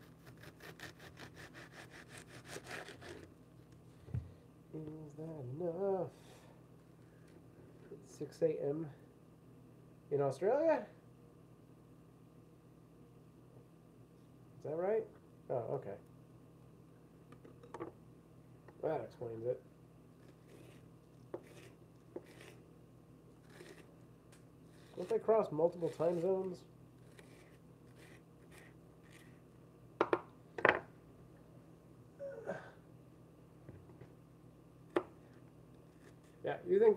Is that enough? It's 6 a.m. in Australia? Is that right? Oh, okay. That explains it. Don't they cross multiple time zones?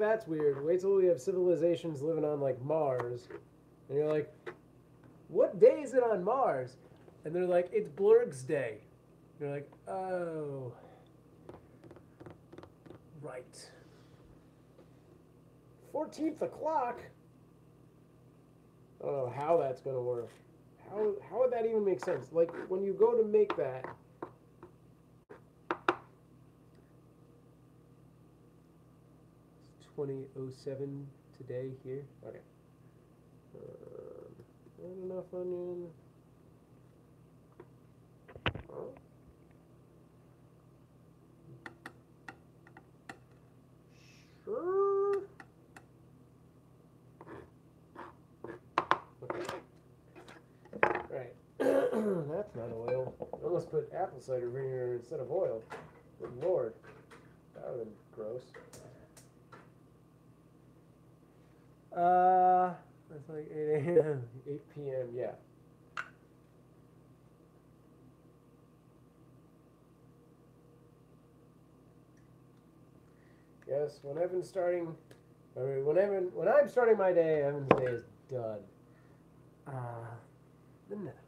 that's weird. Wait till we have civilizations living on like Mars, and you're like, what day is it on Mars? And they're like, it's Blurg's Day. You're like, oh, right. 14th o'clock. I don't know how that's gonna work. How would that even make sense? Like when you go to make that. It's 20:07 today here. Okay. Not enough onion. Oh. Sure. Okay. Right. That's not oil. I almost put apple cider vinegar instead of oil. Good lord. That would have been gross. It's like 8 a.m. 8 p.m. Yeah. Yes, when I'm starting my day, Evan's day is done. The net.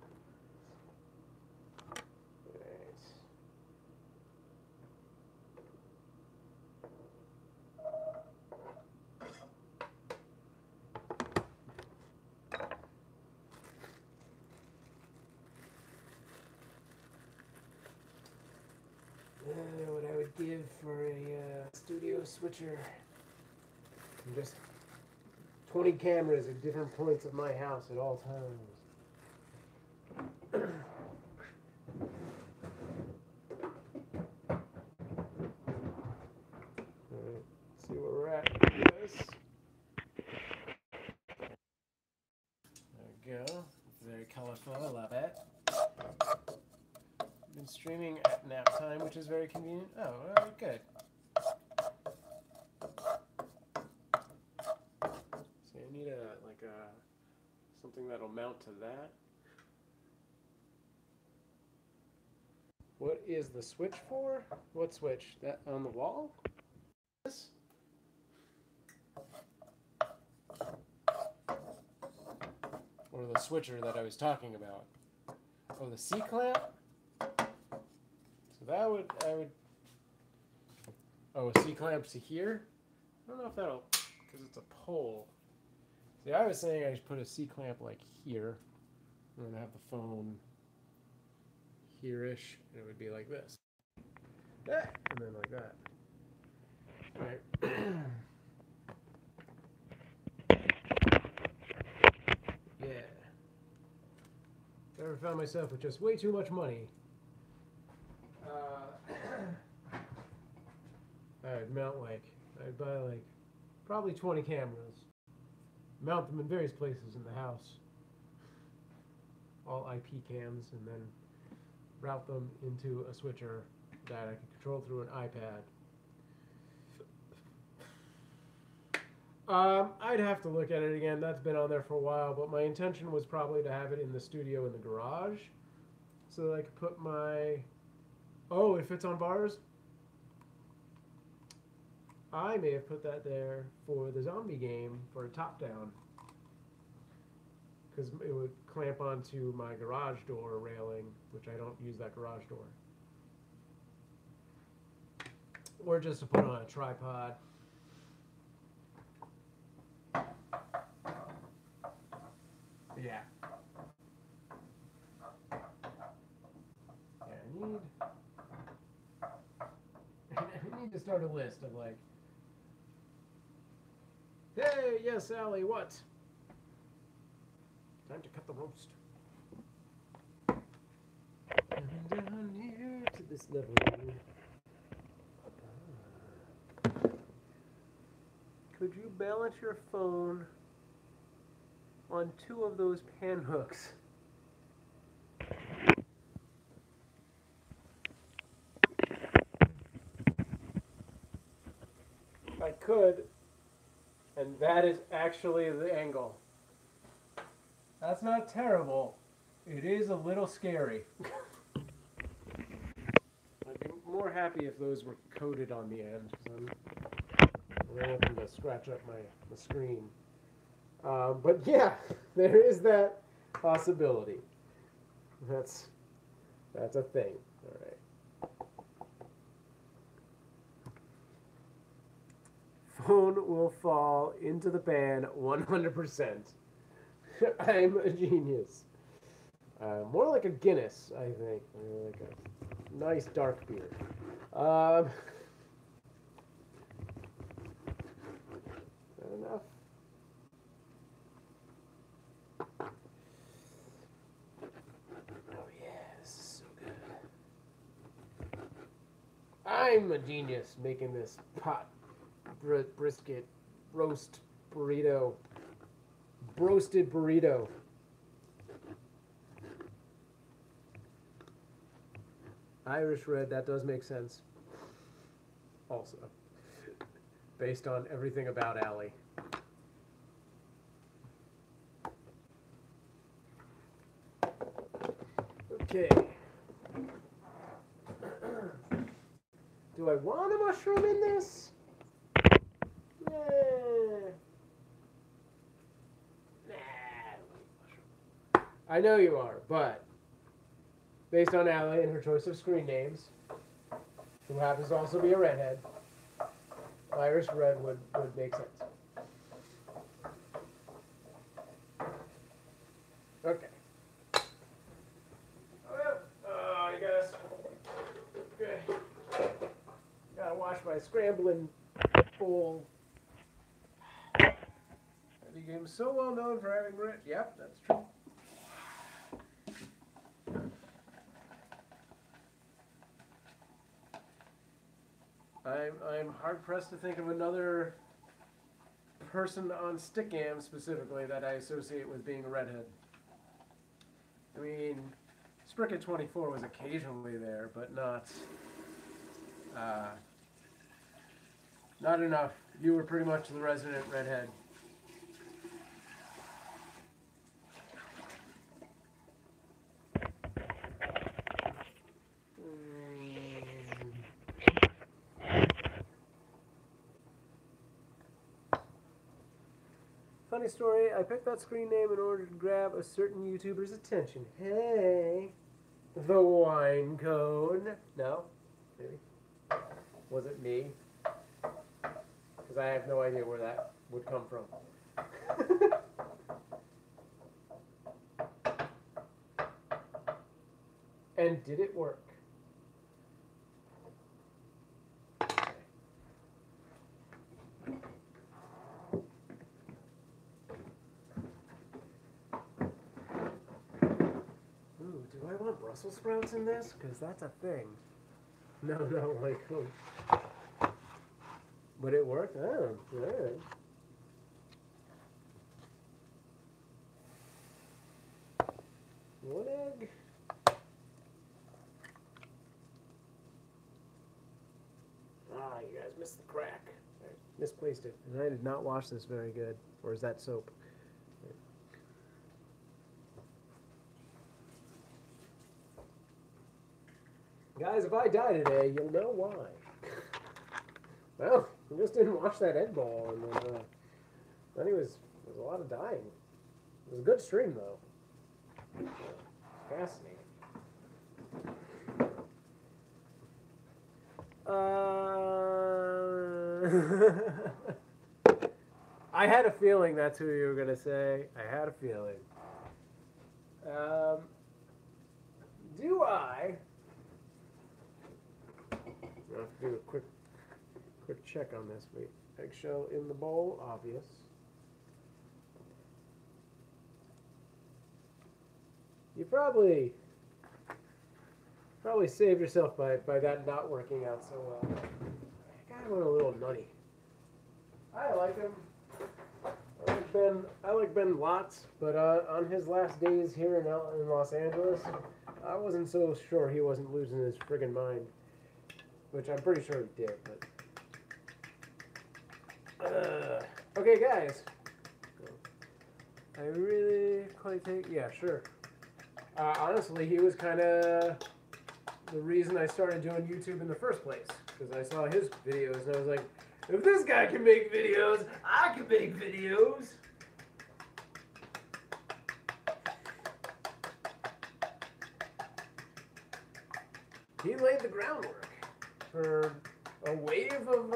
What I would give for a studio switcher. And just 20 cameras at different points of my house at all times. Alright, see where we're at with this. There we go. Very colorful, I love it. Been streaming at nap time, which is very convenient. Oh, alright, good. So I need something that'll mount to that. What is the switch for? What switch? That on the wall? This? Or the switcher that I was talking about? Oh, the C-clamp? So I would, oh, a C-clamp to here? I don't know if that'll, because it's a pole. See, I was saying I should put a C-clamp like here, and then have the phone here-ish, and it would be like this. And then like that. Right. Yeah. If I ever found myself with just way too much money, I'd buy like probably 20 cameras, mount them in various places in the house, all IP cams, and then route them into a switcher that I could control through an iPad. I'd have to look at it again. That's been on there for a while, but my intention was probably to have it in the studio in the garage, so that I could put my... Oh, it fits on bars? I may have put that there for the zombie game for a top-down, because it would clamp onto my garage door railing, which I don't use that garage door. Or just to put on a tripod. Yeah. I need to start a list of like, hey, yes, Allie, what? Time to cut the roast. Coming down here to this level. Could you balance your phone on two of those pan hooks? I could, and that is actually the angle. That's not terrible. It is a little scary. I'd be more happy if those were coated on the end. I'm I want them to scratch up my screen. But yeah, there is that possibility. That's a thing. All right. Phone will fall into the pan 100%. I'm a genius. More like a Guinness, I think. Like a nice dark beer. Is that enough? Oh yeah, this is so good. I'm a genius making this pot brisket roast burrito. Roasted burrito. Irish red, that does make sense. Also, based on everything about Allie. Okay. Do I want a mushroom in this? Nah. I know you are, but based on Allie and her choice of screen names, who happens to also be a redhead, Irish red would make sense. Okay. Oh, I guess. Okay. Gotta wash my scrambling bowl. I became so well known for having grit. Yep, that's true. I'm hard pressed to think of another person on Stickam specifically that I associate with being a redhead. I mean, Spricket24 was occasionally there, but not enough. You were pretty much the resident redhead. Funny story, I picked that screen name in order to grab a certain YouTuber's attention. Hey, the wine cone. No? Maybe? Was it me? Because I have no idea where that would come from. And did it work? Do I want Brussels sprouts in this? Because that's a thing. No, like, but it worked? Oh, good. One egg. Ah, you guys missed the crack. I misplaced it. And I did not wash this very good. Or is that soap? Guys, if I die today, you'll know why. Well, I just didn't wash that egg bowl, and then there was a lot of dying. It was a good stream, though. Fascinating. I had a feeling that's who you were going to say. I had a feeling. Do I have to do a quick check on this. Wait, eggshell in the bowl, obvious. You probably saved yourself by that not working out so well. I got a little nutty. I like him. I like Ben lots, but on his last days here in Los Angeles, I wasn't so sure he wasn't losing his friggin' mind. Which I'm pretty sure he did, but... okay, guys. I really quite think... Yeah, sure. Honestly, he was kind of the reason I started doing YouTube in the first place. Because I saw his videos, and I was like, If this guy can make videos, I can make videos. He laid the groundwork for a wave of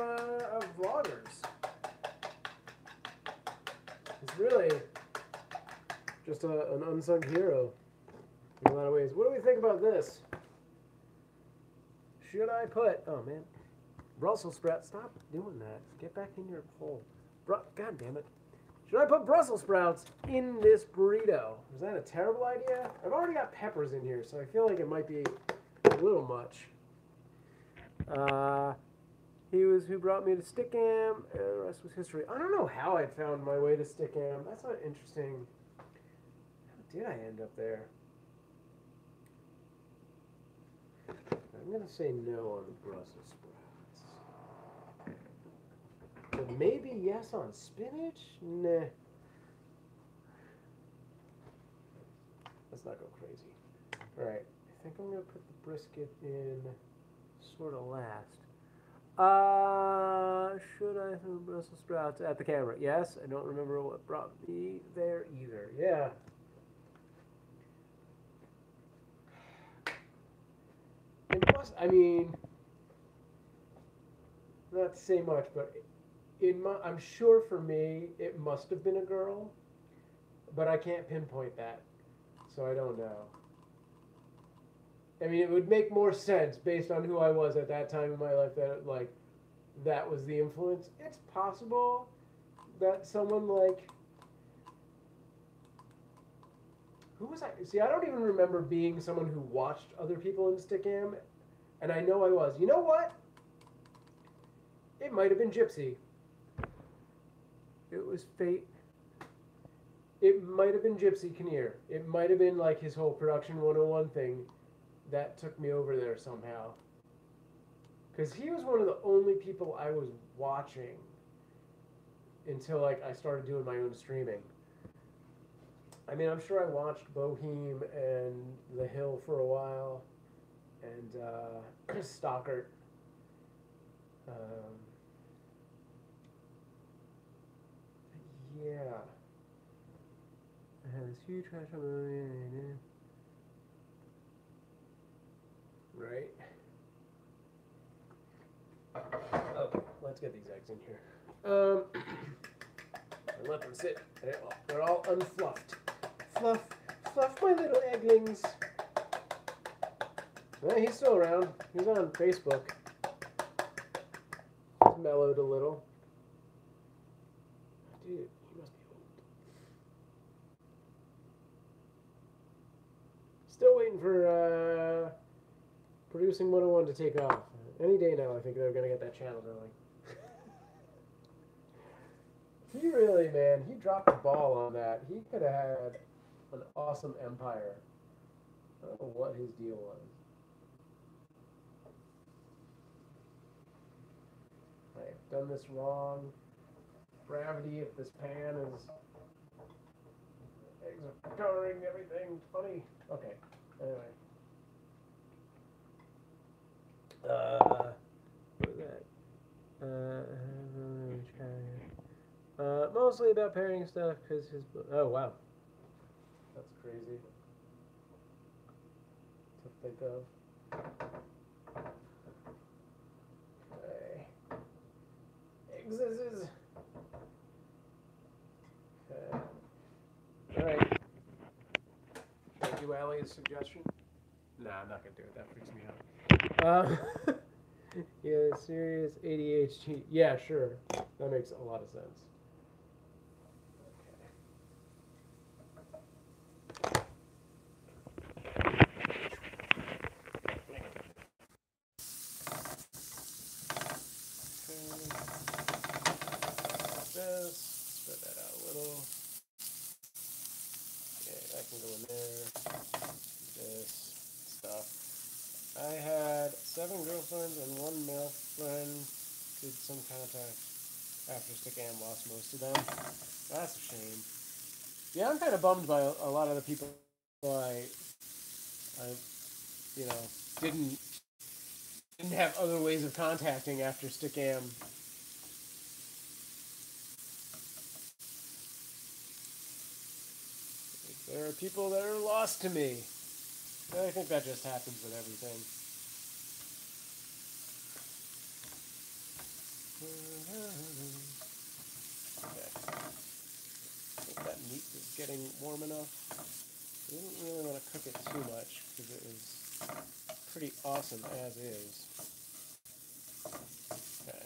vloggers. He's really just an unsung hero in a lot of ways. What do we think about this? Should I put... Oh, man. Brussels sprouts. Stop doing that. Get back in your hole. God damn it. Should I put Brussels sprouts in this burrito? Is that a terrible idea? I've already got peppers in here, so I feel like it might be a little much. He was who brought me to Stickam. The rest was history. I don't know how I found my way to Stickam. That's not interesting. How did I end up there? I'm going to say no on the Brussels sprouts. But maybe yes on spinach? Nah. Let's not go crazy. Alright, I think I'm going to put the brisket in sort of last. Should I have Brussels sprouts at the camera? Yes, I don't remember what brought me there either. Yeah. It must, I mean, not to say much, but I'm sure for me, it must have been a girl, but I can't pinpoint that, so I don't know. I mean, it would make more sense based on who I was at that time in my life that, like, that was the influence. It's possible that someone, like, who was I? See, I don't even remember being someone who watched other people in Stickam, and I know I was. You know what? It might have been Gypsy. It was fate. It might have been Gypsy Kinnear. It might have been, like, his whole Production 101 thing that took me over there somehow. Because he was one of the only people I was watching until, like, I started doing my own streaming. I mean, I'm sure I watched Boheme and The Hill for a while, and Stockert. Yeah. I had this huge crush on the... Right. Okay, let's get these eggs in here. And let them sit. They're all unfluffed. Fluff my little egglings. Well, he's still around. He's on Facebook. He's mellowed a little. Dude, he must be old. Still waiting for Producing 101 to take off. Any day now, I think they're going to get that channel going. He really, man, he dropped the ball on that. He could have had an awesome empire. I don't know what his deal was. I've done this wrong. Gravity of this pan is... Eggs are covering everything. Funny. Okay, anyway. What was that? Mostly about pairing stuff, because his... Oh, wow. That's crazy to think of. Okay. Exes. Okay. Alright. Thank you, Allie's suggestion. Nah, I'm not going to do it. That freaks me out. Yeah, serious ADHD. Yeah, sure. That makes a lot of sense. This, spread that out a little. Okay, that can go in there. This stuff. I had 7 girlfriends and 1 male friend. Did some contact after Stickam, lost most of them. That's a shame. Yeah, I'm kind of bummed by a lot of the people I you know, didn't have other ways of contacting after Stickam There are people that are lost to me. I think that just happens with everything. Okay. I think that meat is getting warm enough. I didn't really want to cook it too much because it was pretty awesome as is. Okay.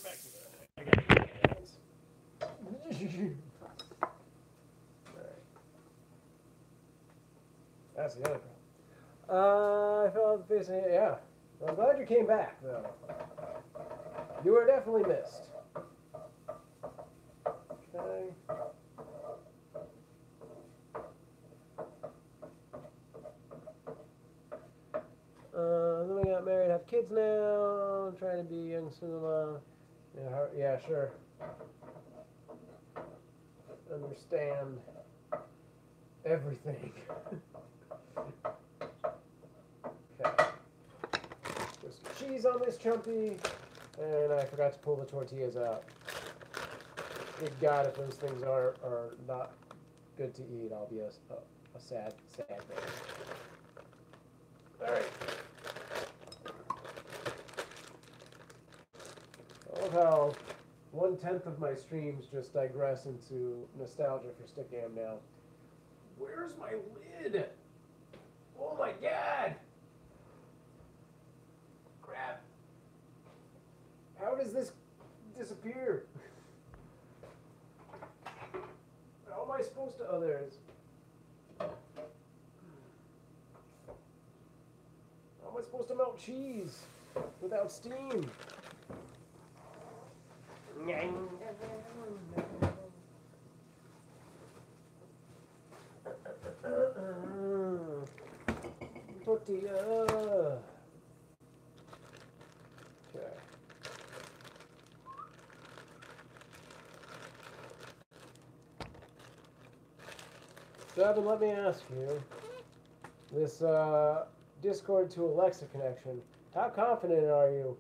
Back to that. I gotta get my hands. Alright. That's the other problem. I fell off the face of it. Yeah. Well, I'm glad you came back, though. You were definitely missed. Okay. Then we got married, have kids now. I'm trying to be young cinema. Yeah, sure. Understand everything. Okay. There's some cheese on this chumpy, and I forgot to pull the tortillas out. Good God, if those things are not good to eat, I'll be a sad man. All right. I love how 1/10 of my streams just digress into nostalgia for Stickam now. Where's my lid? Oh my God! Crap! How does this disappear? How am I supposed to? Oh, there it is. How am I supposed to melt cheese without steam? Tortilla. Okay. So, Evan, let me ask you, this Discord to Alexa connection, how confident are you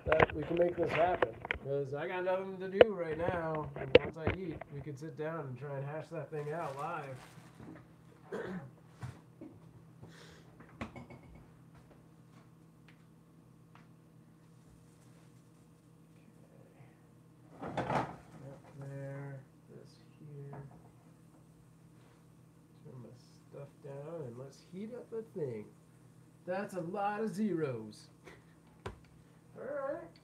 that we can make this happen? Because I got nothing to do right now, and once I eat, we could sit down and try and hash that thing out live. There, this here. Turn my stuff down and let's heat up the thing. That's a lot of zeros. Alright.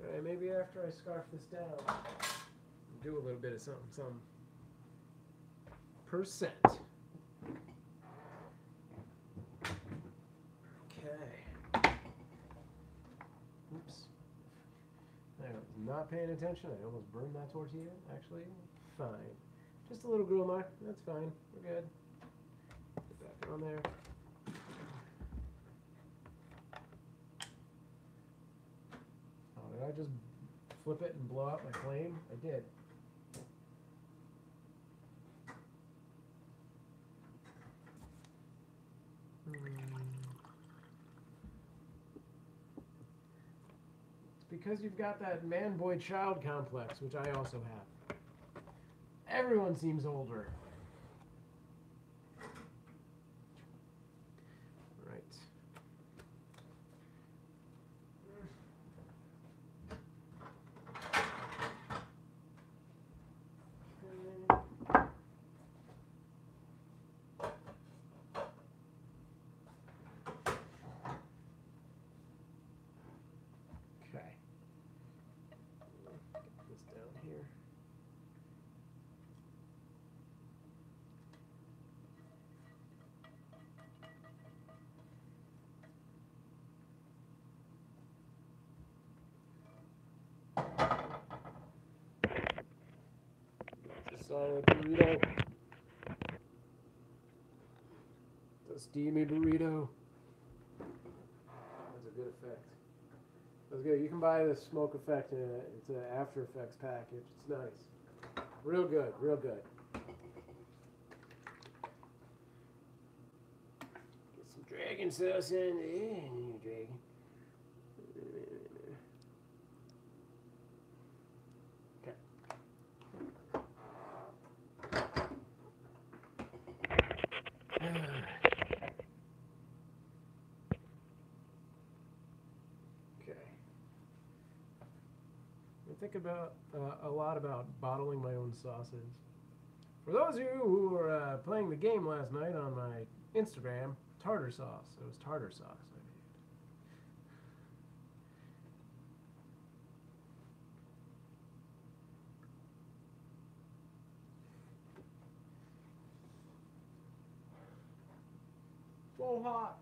Alright, maybe after I scarf this down, do a little bit of some percent. Okay. Oops. I was not paying attention. I almost burned that tortilla. Actually, fine. Just a little grill mark. That's fine. We're good. Put that on there. Oh, did I just flip it and blow out my flame? I did. It's because you've got that man-boy-child complex, which I also have. Everyone seems older. Right. Okay. Get this down here. It's a solid burrito. It's a steamy burrito. That's a good effect. That's good. You can buy the smoke effect in it. It's an After Effects package. It's nice. Real good. Real good. Get some dragon sauce in there. Dragon. think about a lot about bottling my own sauces. For those of you who were playing the game last night on my Instagram, tartar sauce. It was tartar sauce I made. So hot.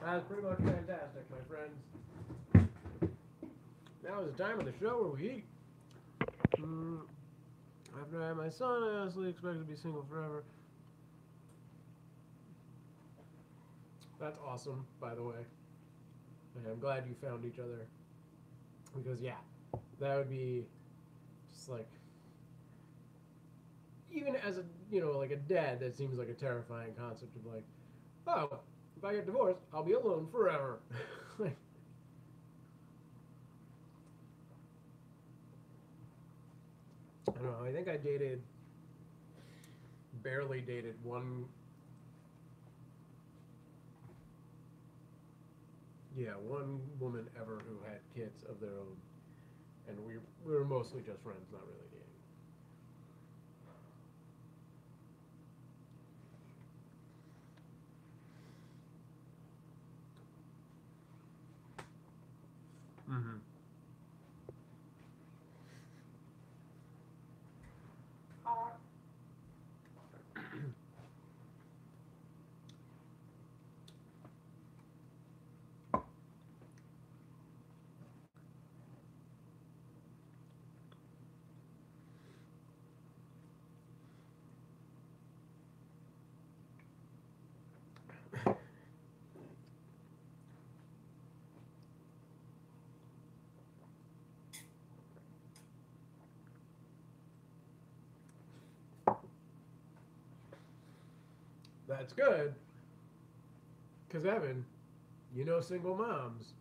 That's pretty much fantastic, my friends. Now is the time of the show where we eat. After I had my son, I honestly expected to be single forever. That's awesome, by the way. And I'm glad you found each other. Because, yeah, that would be just like, even as a, you know, like a dad, that seems like a terrifying concept of like, oh, if I get divorced, I'll be alone forever. Like, I don't know, I think I barely dated one woman ever who had kids of their own. And we were mostly just friends, not really dating. Mm-hmm. That's good. Because, Evan, you know single moms,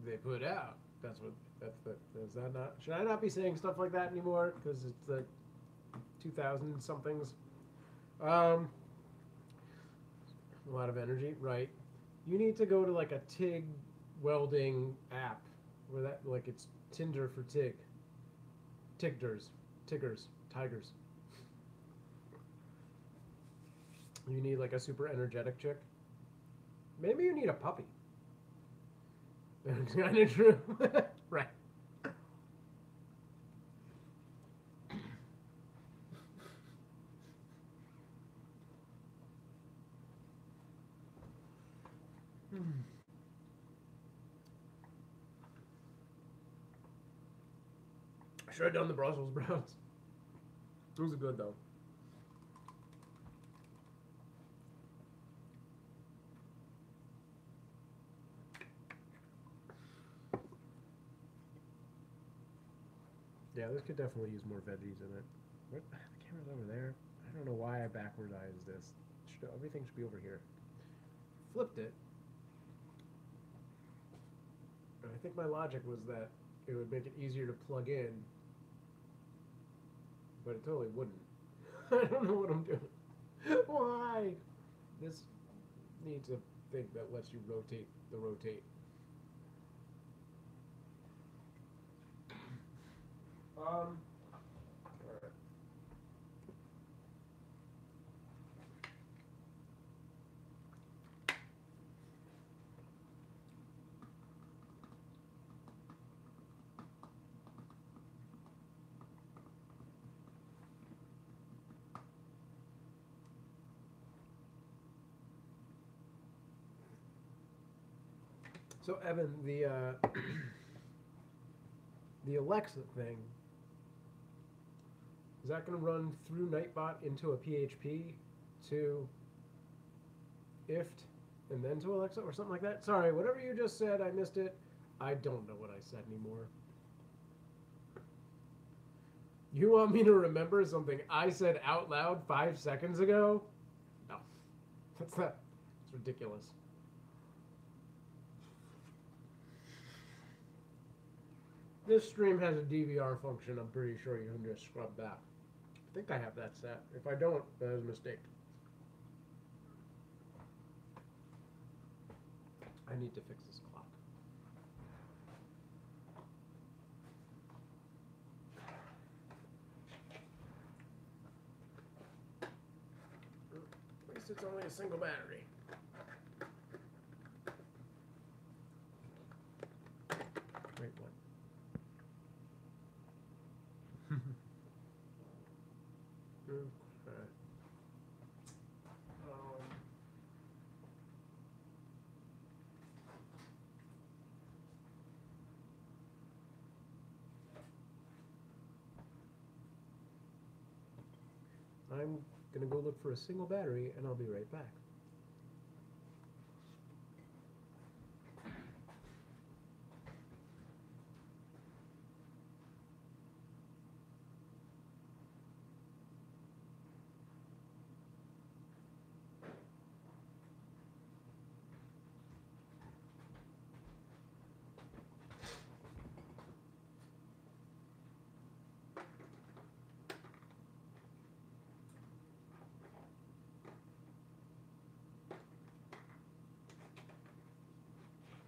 they put out. Is that not, should I not be saying stuff like that anymore? Because it's the 2000 somethings. A lot of energy, right? You need to go to like a TIG welding app where that, like, it's Tinder for TIG. Tigers. Tigers. You need like a super energetic chick. Maybe you need a puppy. That's kind of true. Right. I should have done the Brussels sprouts. Those are good though. Yeah, this could definitely use more veggies in it. What? The camera's over there. I don't know why I backwardized this. Everything should be over here. Flipped it. And I think my logic was that it would make it easier to plug in, but it totally wouldn't. I don't know what I'm doing. Why? This needs a thing that lets you rotate the rotate. All right. So Evan, the Alexa thing, is that going to run through Nightbot into a PHP to IFT and then to Alexa or something like that? Sorry, whatever you just said, I missed it. I don't know what I said anymore. You want me to remember something I said out loud 5 seconds ago? No. That's not. It's ridiculous. This stream has a DVR function. I'm pretty sure you can just scrub that. think I have that set. If I don't, that is a mistake. I need to fix this clock. At least it's only a single battery. Wait, what? Okay. I'm gonna go look for a single battery and I'll be right back.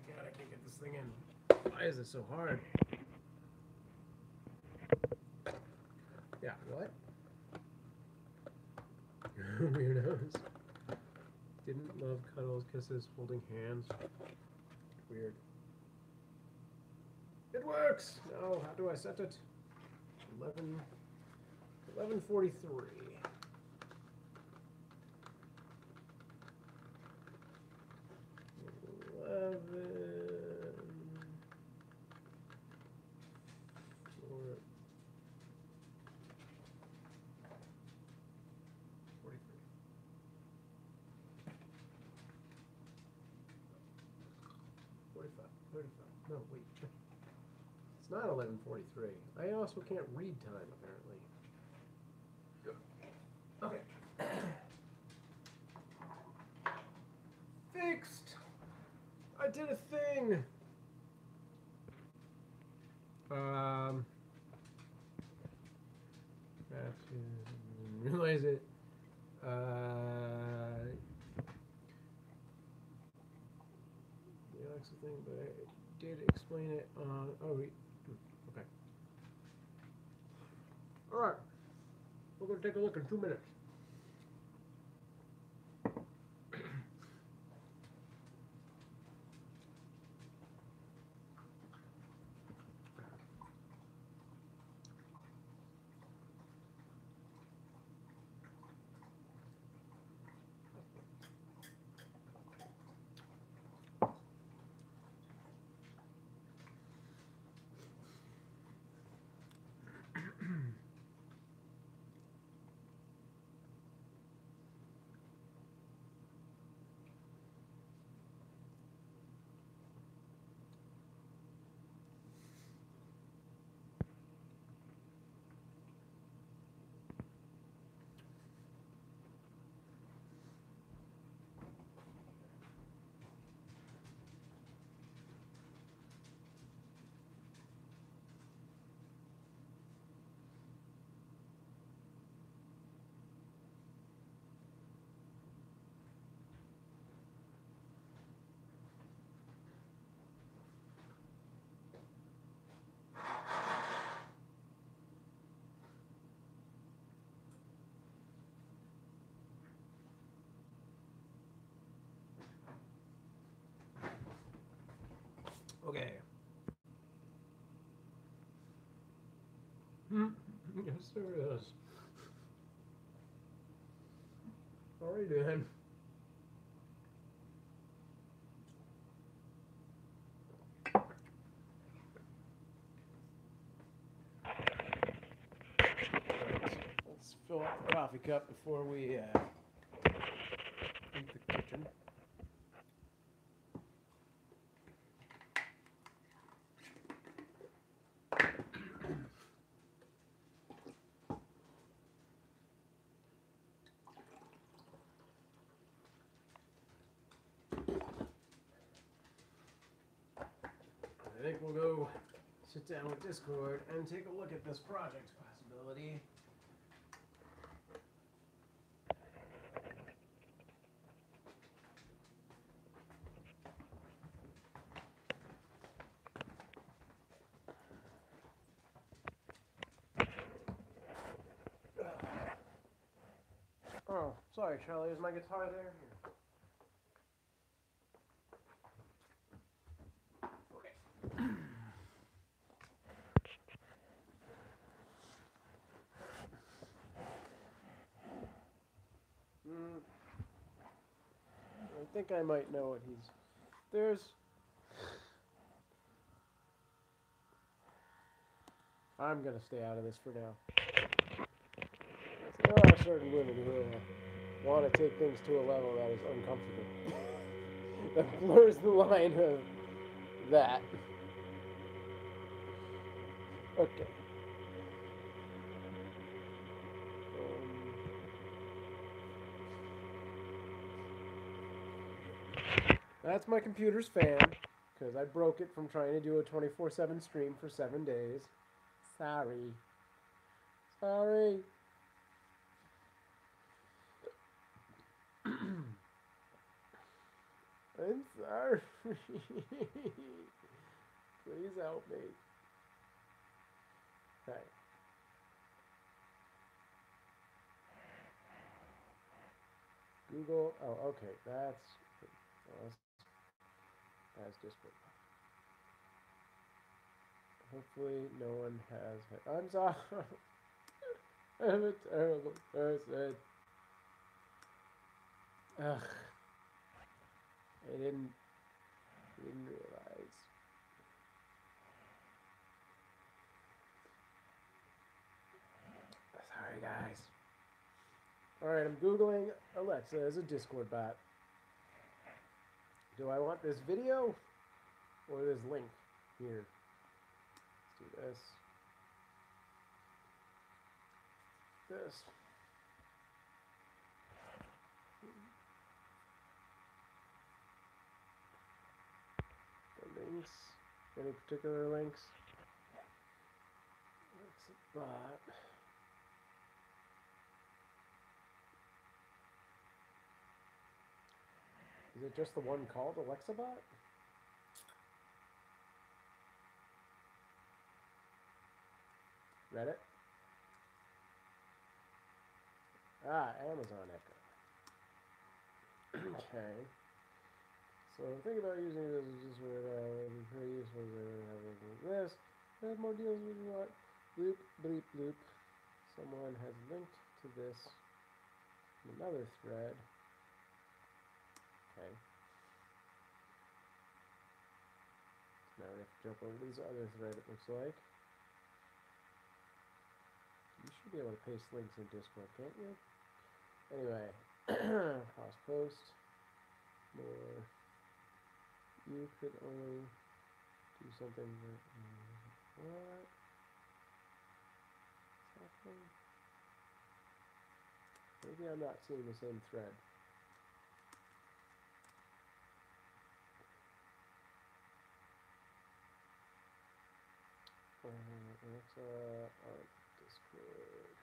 God, I can't get this thing in. Why is it so hard? Yeah, what? Weirdos. Didn't love cuddles, kisses, holding hands. Weird. It works! Now, how do I set it? 11:43. 45, 35. No, wait. It's not 11:43. I also can't read time, apparently. Okay. Fixed! I did a thing! Didn't realize it. The Alexa thing, but I did explain it on. Oh, wait. Okay. Alright. We're going to take a look in 2 minutes. Okay. Yes, there is. How are you doing? Let's fill up the coffee cup before we leave the kitchen. I think we'll go sit down with Discord and take a look at this project possibility. Sorry, Charlie, is my guitar there? Here. Okay. I think I might know what he's... There's... I'm gonna stay out of this for now. There are certain women who want to take things to a level that is uncomfortable. That blurs the line of that. Okay. That's my computer's fan, because I broke it from trying to do a 24/7 stream for 7 days. Sorry. Sorry. I'm sorry. Please help me. Okay. Google. Oh, okay. That's Discord. Hopefully, no one has. I'm sorry. I'm a terrible person. Ugh. I didn't realize. Sorry, guys. Alright, I'm Googling Alexa as a Discord bot. Do I want this video or this link here? Let's do this. This. The links. Any particular links? That's a bot. Is it just the one called Alexa bot? Reddit? Ah, Amazon Echo. Okay. So I'm thinking about using this as just very useful to have this. There's more deals if you want. Bloop, bleep, bloop. Someone has linked to this in another thread. Okay. So now we have to jump over to this other thread, it looks like. You should be able to paste links in Discord, can't you? Anyway, pause post. More. You could only do something that. What? What's happening? Maybe I'm not seeing the same thread. Alexa on Discord.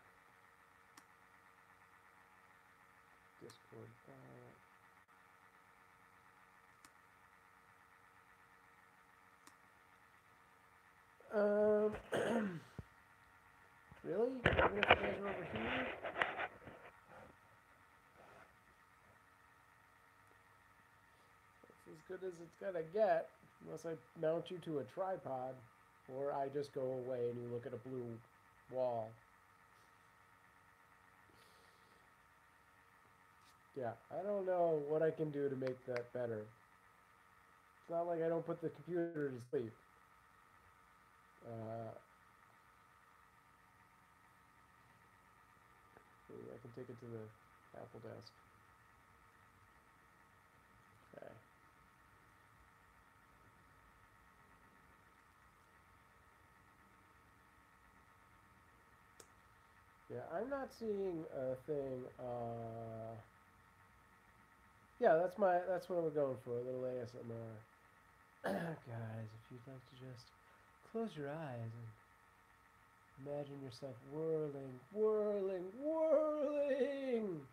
Discord bot. Really? Even if you guys are over here? That's as good as it's gonna get, unless I mount you to a tripod, or I just go away and you look at a blue wall. Yeah, I don't know what I can do to make that better. It's not like I don't put the computer to sleep. Maybe I can take it to the Apple desk. Okay. Yeah, I'm not seeing a thing. Yeah, that's what we're going for, a little ASMR. Guys, if you'd like to just close your eyes and imagine yourself whirling, whirling, whirling.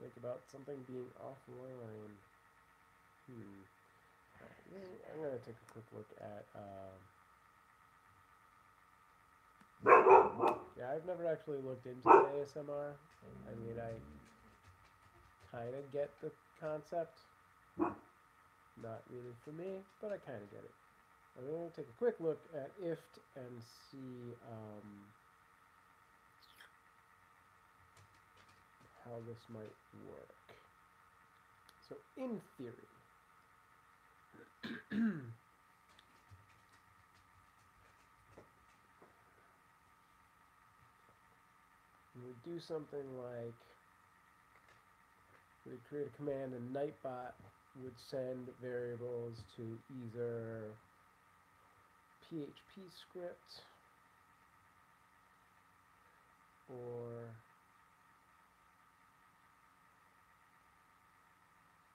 Think about something being offline. I'm gonna take a quick look at. Yeah, I've never actually looked into the ASMR. I mean, kind of get the concept. Not really for me, but I kind of get it. I'm going to take a quick look at IFT and see how this might work. So in theory, we do something like we create a command and Nightbot would send variables to either PHP script or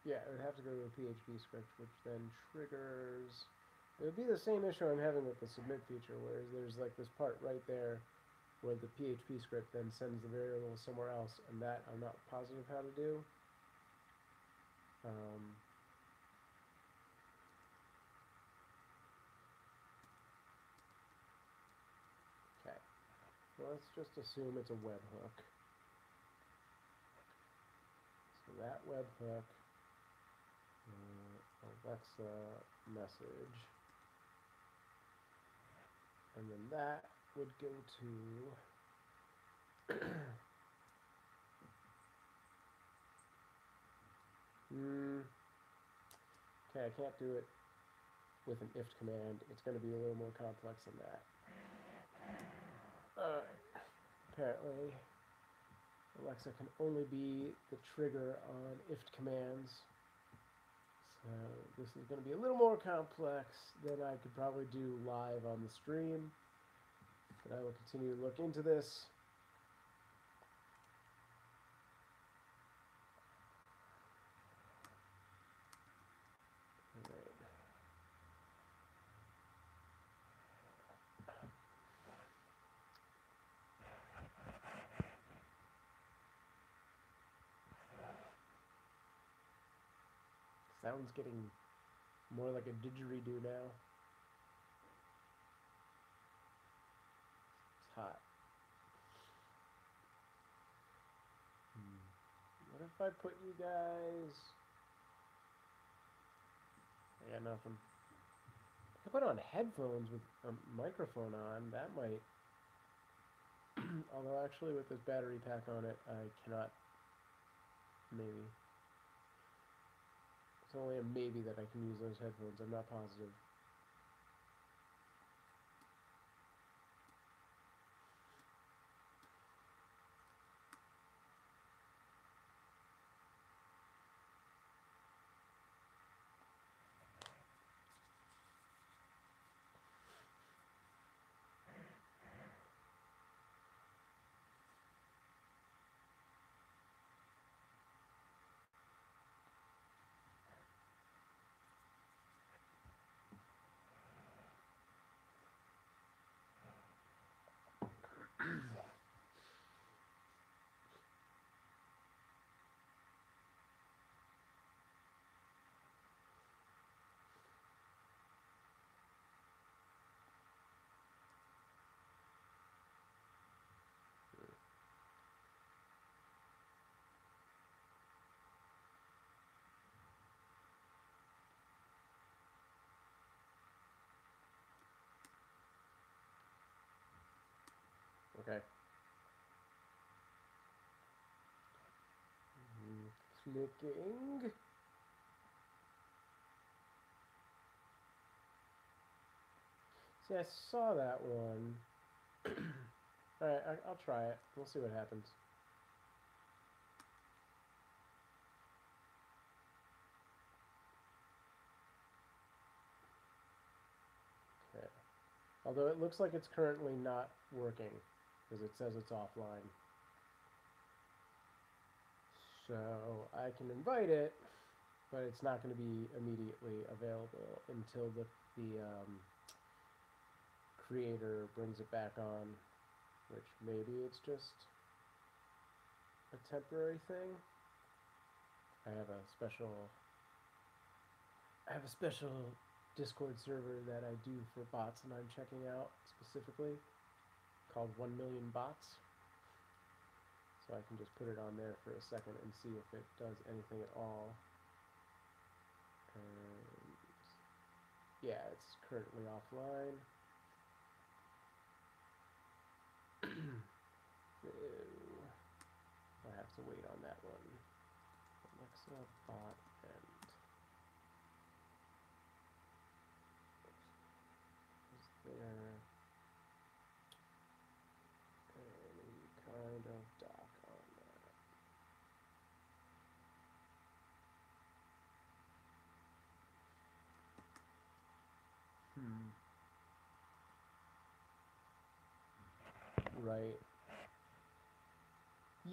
yeah, it would have to go to a PHP script, which then triggers. It would be the same issue I'm having with the submit feature, whereas there's like this part right there where the PHP script then sends the variable somewhere else, and that I'm not positive how to do. Okay, well, let's just assume it's a webhook. So that webhook, Alexa message, and then that would go to okay, I can't do it with an IFT command. It's going to be a little more complex than that. Apparently, Alexa can only be the trigger on IFT commands. So this is going to be a little more complex than I could probably do live on the stream. But I will continue to look into this. Sound's getting more like a didgeridoo now. It's hot. What if I put you guys... I got nothing. If I put on headphones with a microphone on, that might... Although actually with this battery pack on it, I cannot... Maybe. It's only a maybe that I can use those headphones. I'm not positive. Okay. Clicking. See, I saw that one. Alright, I'll try it. We'll see what happens. Okay. Although it looks like it's currently not working, because it says it's offline. So I can invite it, but it's not going to be immediately available until the creator brings it back on, which maybe it's just a temporary thing. I have a special Discord server that I do for bots, and I'm checking out specifically, called 1 Million Bots. So I can just put it on there for a second and see if it does anything at all. And yeah, it's currently offline. So I have to wait on that one. Alexa bot and is there any kind of dock on that? Right.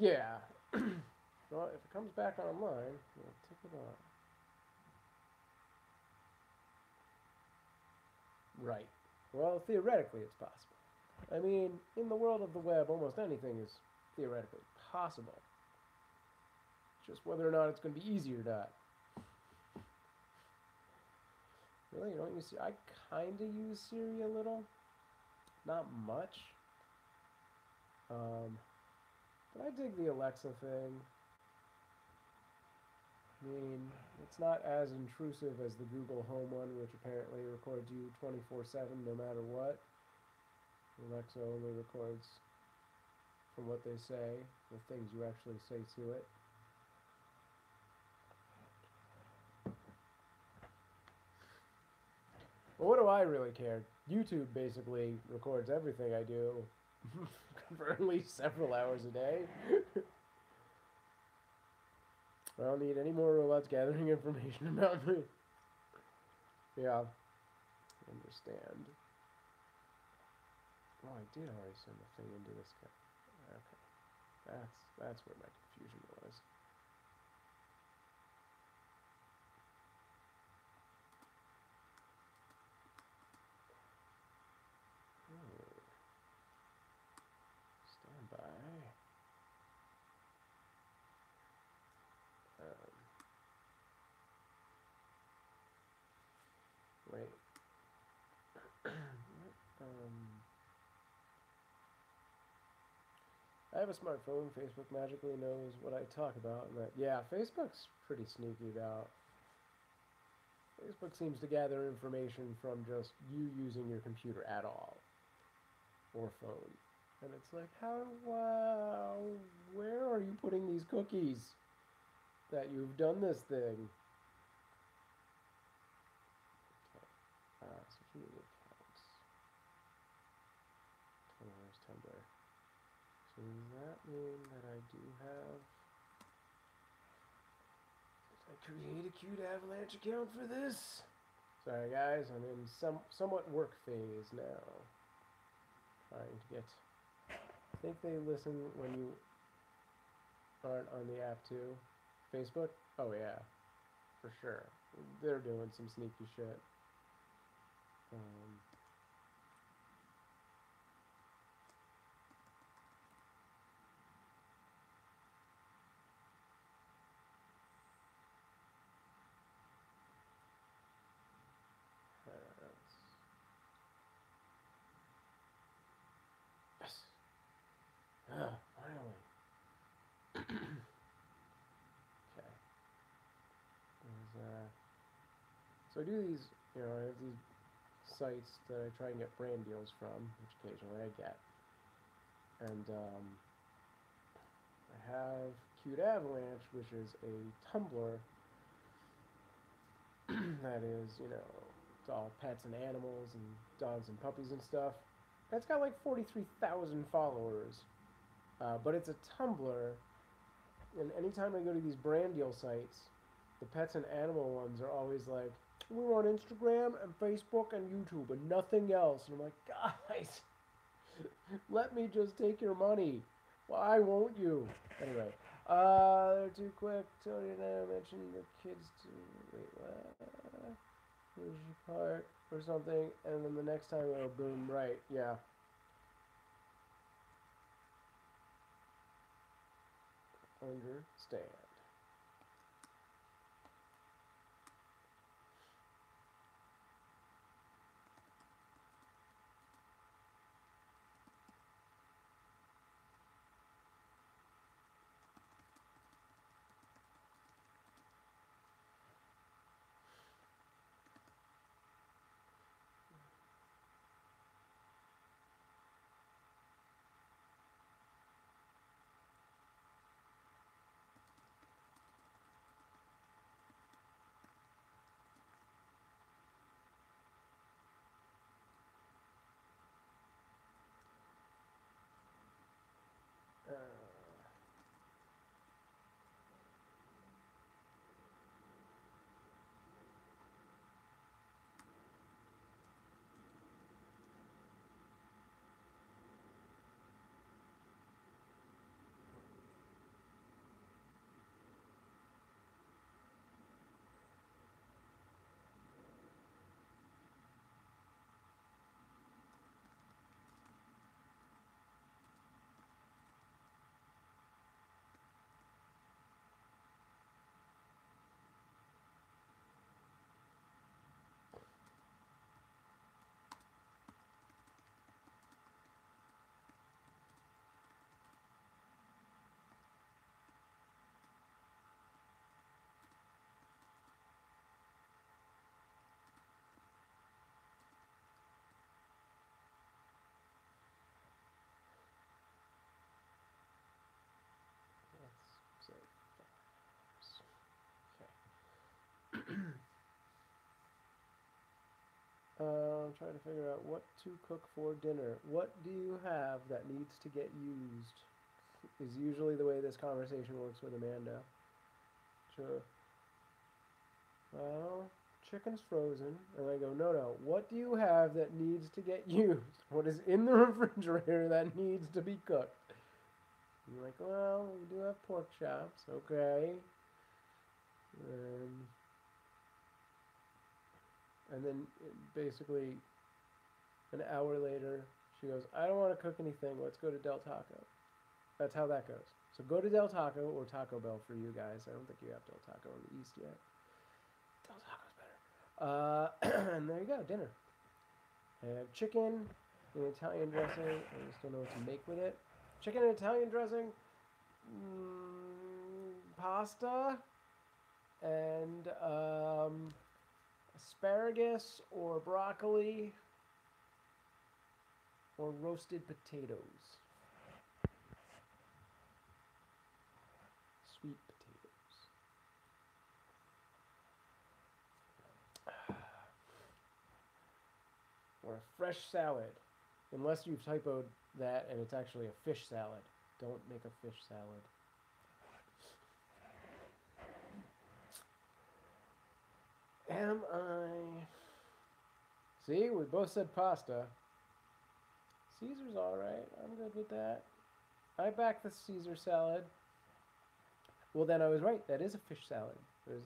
Yeah. Well, if it comes back online, we'll take it on. Right. Well, theoretically, it's possible. I mean, in the world of the web, almost anything is theoretically possible. Just whether or not it's going to be easy or not. Really? You don't use Siri? I kind of use Siri a little. Not much. But I dig the Alexa thing. I mean, it's not as intrusive as the Google Home one, which apparently records you 24/7 no matter what. Alexa only records from what they say, the things you actually say to it. But what do I really care? YouTube basically records everything I do for at least several hours a day. I don't need any more robots gathering information about me. Yeah, understand. Oh, I did already send the thing into this guy. Okay, that's where my confusion was. Stand by. Wait. I have a smartphone. Facebook magically knows what I talk about. And that, yeah, Facebook's pretty sneaky about. Facebook seems to gather information from just you using your computer at all. Or phone. And it's like, how, wow, where are you putting these cookies that you've done this thing? Okay. Social media accounts. Where's Tumblr? So does that mean that I do have... Did I create a cute avalanche account for this? Sorry guys, I'm in somewhat work phase now. Trying to get... I think they listen when you aren't on the app too. Facebook? Oh yeah, for sure. They're doing some sneaky shit. Yes. Finally. Okay. So I do these, I have these sites that I try and get brand deals from, which occasionally I get. And I have Cute Avalanche, which is a Tumblr that is, it's all pets and animals and dogs and puppies and stuff. And it's got like 43,000 followers. But it's a Tumblr, and anytime I go to these brand deal sites, the pets and animal ones are always like, we're on Instagram and Facebook and YouTube and nothing else. And I'm like, guys, let me just take your money. Why won't you? Anyway, they're too quick. Tony and I mentioned the kids to wait, what? Here's your part or something, and then the next time it'll boom right. Yeah. Understand. I'm trying to figure out what to cook for dinner. What do you have that needs to get used? Is usually the way this conversation works with Amanda. Sure. Well, chicken's frozen. And I go, no. What do you have that needs to get used? What is in the refrigerator that needs to be cooked? And I'm like, well, we do have pork chops. Okay. And then basically an hour later, she goes, I don't want to cook anything. Let's go to Del Taco. That's how that goes. So go to Del Taco or Taco Bell for you guys. I don't think you have Del Taco in the East yet. Del Taco's better. And there you go, dinner. I have chicken in Italian dressing. I just don't know what to make with it. Chicken in Italian dressing, pasta, and asparagus or broccoli or roasted potatoes. Sweet potatoes. Or a fresh salad. Unless you've typoed that and it's actually a fish salad. Don't make a fish salad. Am I... See, we both said pasta. Caesar's alright. I'm good with that. I back the Caesar salad. Well, then I was right. That is a fish salad. If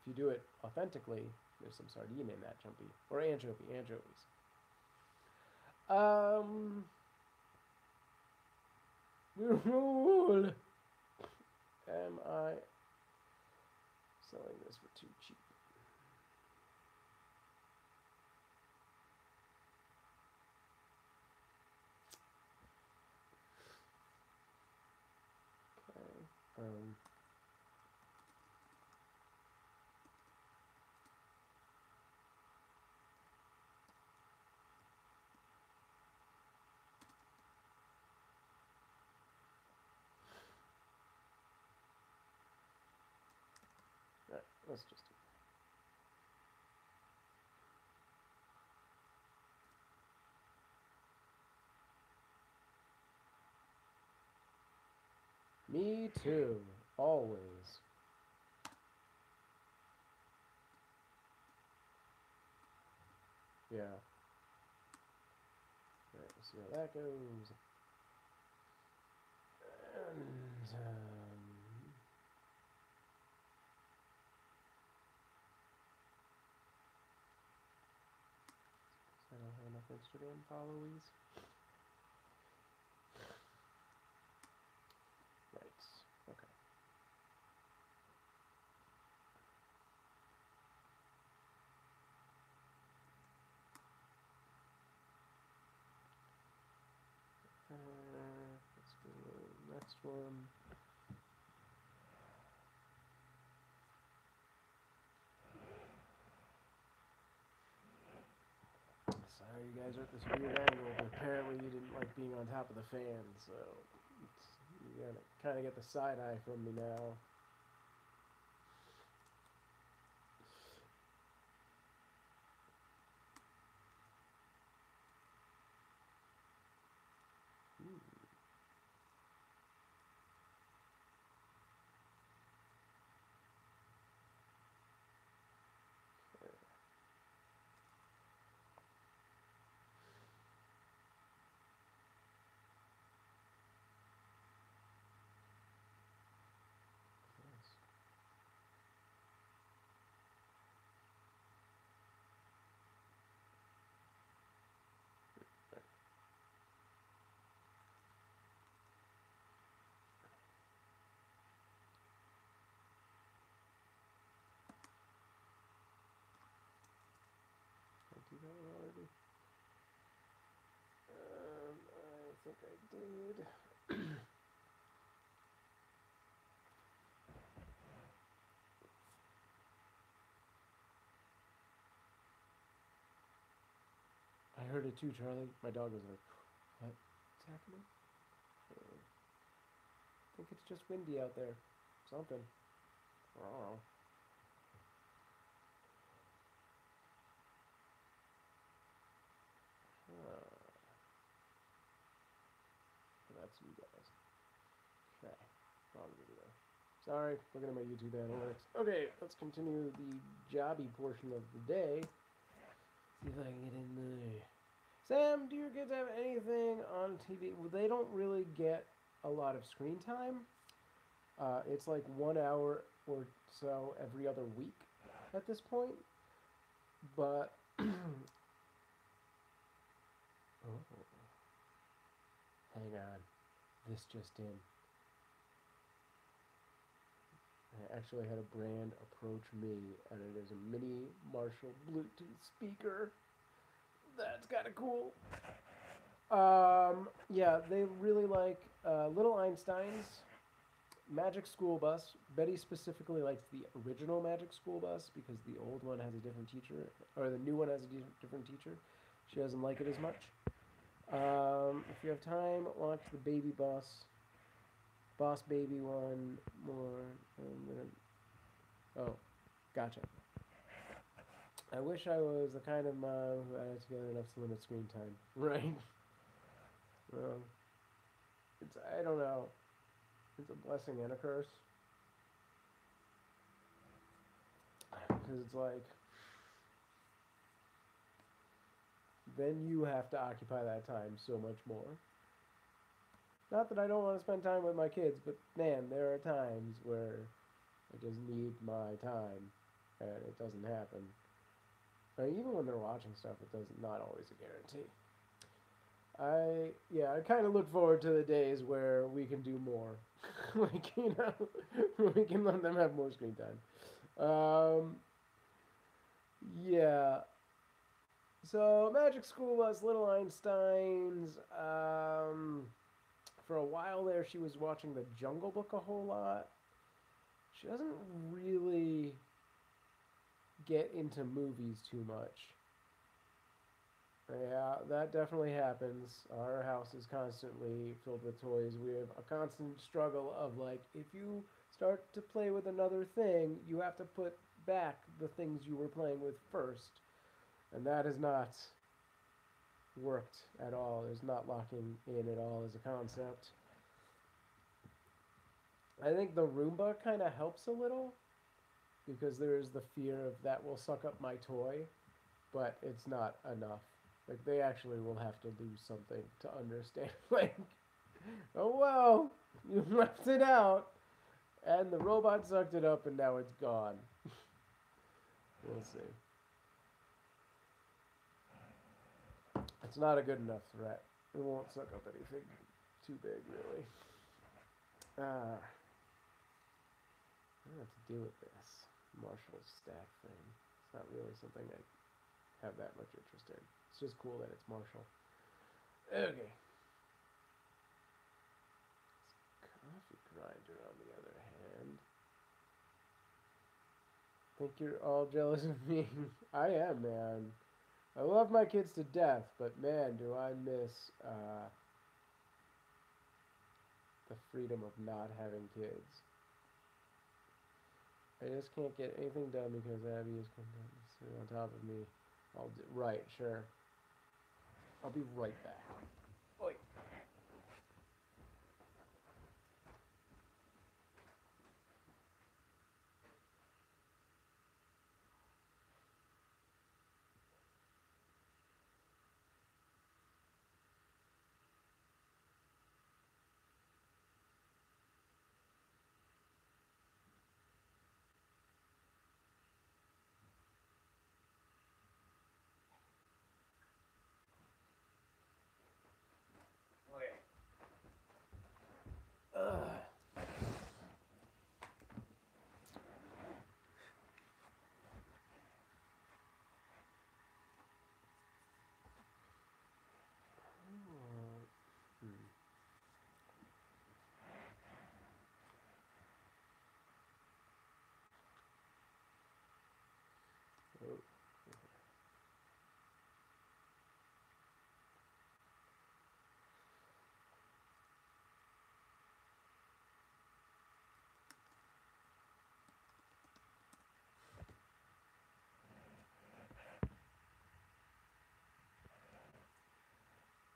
you do it authentically, there's some sardine in that, Jumpy. Or anchovies. Rule. Am I selling this for too cheap? Okay. Alright, let's just do it. Me too. Always. Yeah. Alright, let's see how that goes. And, I don't have enough Instagram followees. Right. Okay. Let's go to the next one. Sorry you guys are at this weird angle, but apparently you didn't like being on top of the fan, so you gotta kind of get the side eye from me now. Do that one already? I think I did. I heard it too, Charlie. My dog was like, "What's happening?" I think it's just windy out there. Something. I don't know. you guys. Okay, wrong video. Sorry, looking at my YouTube analytics. Okay, let's continue the jobby portion of the day. See if I can get in there. Sam, do your kids have anything on TV? Well, they don't really get a lot of screen time. It's like 1 hour or so every other week at this point. But oh, hang on, this just in. I actually had a brand approach me, and it is a mini Marshall Bluetooth speaker. That's kind of cool. Yeah, they really like Little Einsteins, Magic School Bus. Betty specifically likes the original Magic School Bus because the old one has a different teacher, or the new one has a different teacher. She doesn't like it as much. If you have time, watch the Baby Boss Baby one more. Oh, gotcha. I wish I was the kind of mom who had together enough to limit screen time. Right? Well, I don't know. It's a blessing and a curse. Because it's like, then you have to occupy that time so much more. Not that I don't want to spend time with my kids, but man, there are times where I just need my time, and it doesn't happen. Even when they're watching stuff, it does not always a guarantee. I kind of look forward to the days where we can do more. Like, we can let them have more screen time. Yeah. So, Magic School Bus, Little Einsteins. For a while there, she was watching The Jungle Book a whole lot. She doesn't really get into movies too much. Yeah, that definitely happens. Our house is constantly filled with toys. We have a constant struggle of like, if you start to play with another thing, you have to put back the things you were playing with first. And that has not worked at all. It's not locking in at all as a concept. I think the Roomba kind of helps a little because there is the fear of that will suck up my toy, but it's not enough. Like, they actually will have to lose something to understand. Like, oh well, you left it out, and the robot sucked it up, and now it's gone. We'll see. It's not a good enough threat. It won't suck up anything too big, really. I don't know what to do with this Marshall stack thing. It's not really something I have that much interest in. It's just cool that it's Marshall. Okay. Coffee grinder, on the other hand. Think you're all jealous of me? I am, man. I love my kids to death, but man, do I miss the freedom of not having kids. I just can't get anything done because Abby is on top of me. Right, sure. I'll be right back. Oi.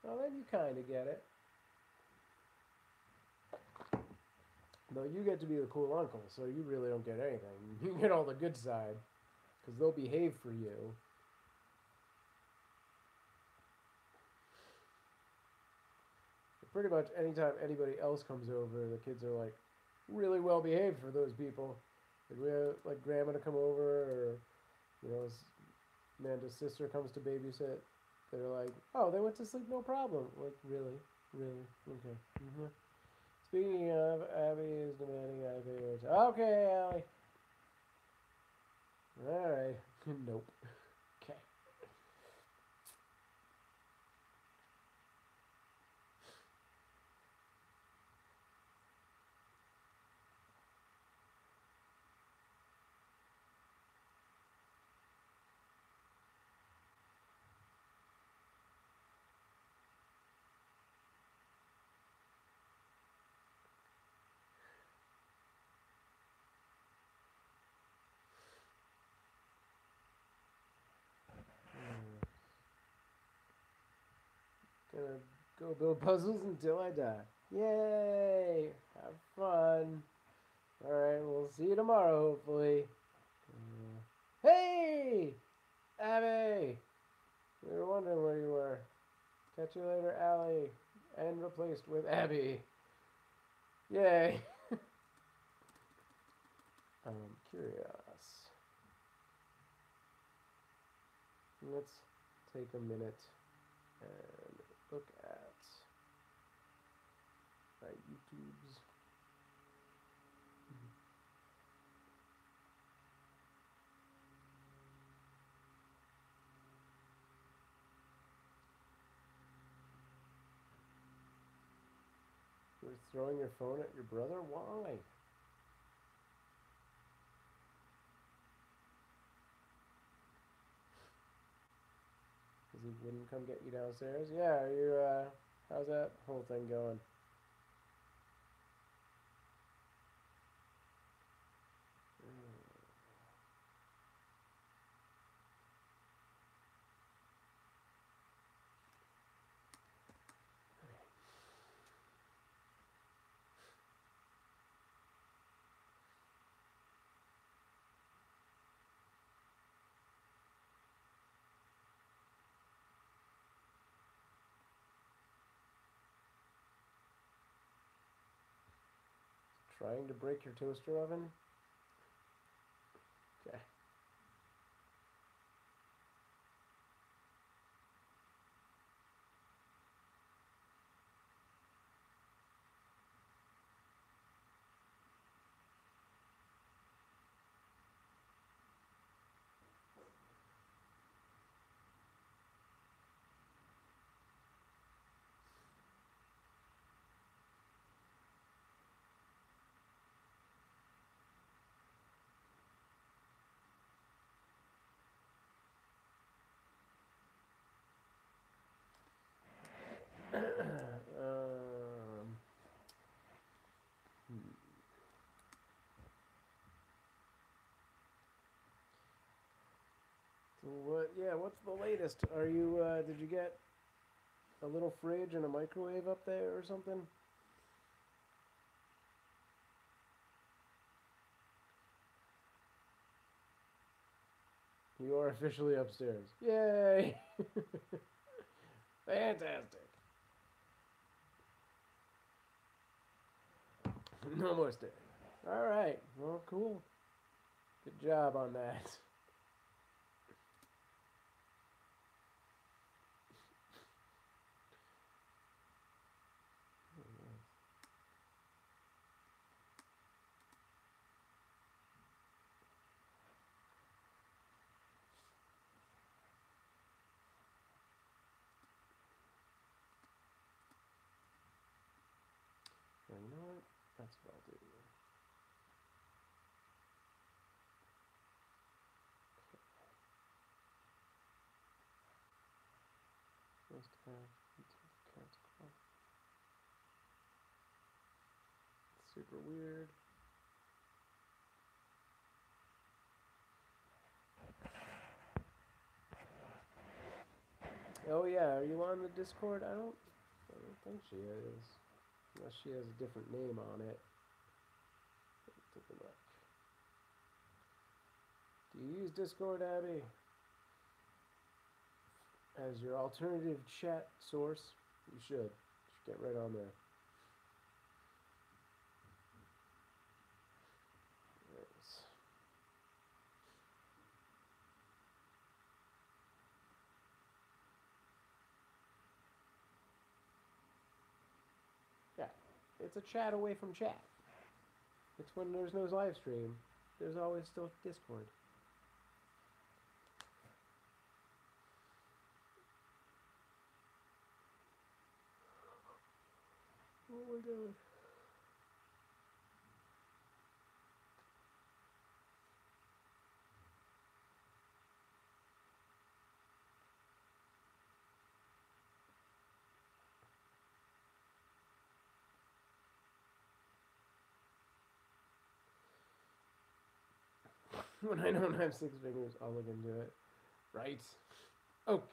Well, then you kind of get it. Though you get to be the cool uncle, so you really don't get anything. You get all the good side, because they'll behave for you. Pretty much anytime anybody else comes over, the kids are like really well behaved for those people. Like we have like grandma to come over, or you know, Amanda's sister comes to babysit. They're like, oh, they went to sleep, no problem. Like really, okay. Speaking of, Abby is demanding I pay her. Okay, Allie. All right. Nope. Okay. Gonna go build puzzles until I die. Yay! Have fun. Alright, we'll see you tomorrow, hopefully. Hey! Abby! We were wondering where you were. Catch you later, Allie. And replaced with Abby. Yay! I'm curious. Let's take a minute and look at my YouTubes. You're throwing your phone at your brother? Why? Because he wouldn't come get you downstairs? Yeah, are you, how's that whole thing going? Trying to break your toaster oven? Okay. So what? Yeah, what's the latest? Are you? Did you get a little fridge and a microwave up there or something? You are officially upstairs. Yay! Fantastic. No more stairs. All right. Well, cool. Good job on that. Well, you know what? That's what I'll do. Must have cat's claw. Super weird. Oh yeah, are you on the Discord? I don't think she is. Unless she has a different name on it. Discord, Abby, as your alternative chat source. You should get right on there. Yeah, it's a chat away from chat. It's when there's no live stream. There's always still Discord. Oh my god. When I don't have 6 fingers, I'll look into it. Right? Okay.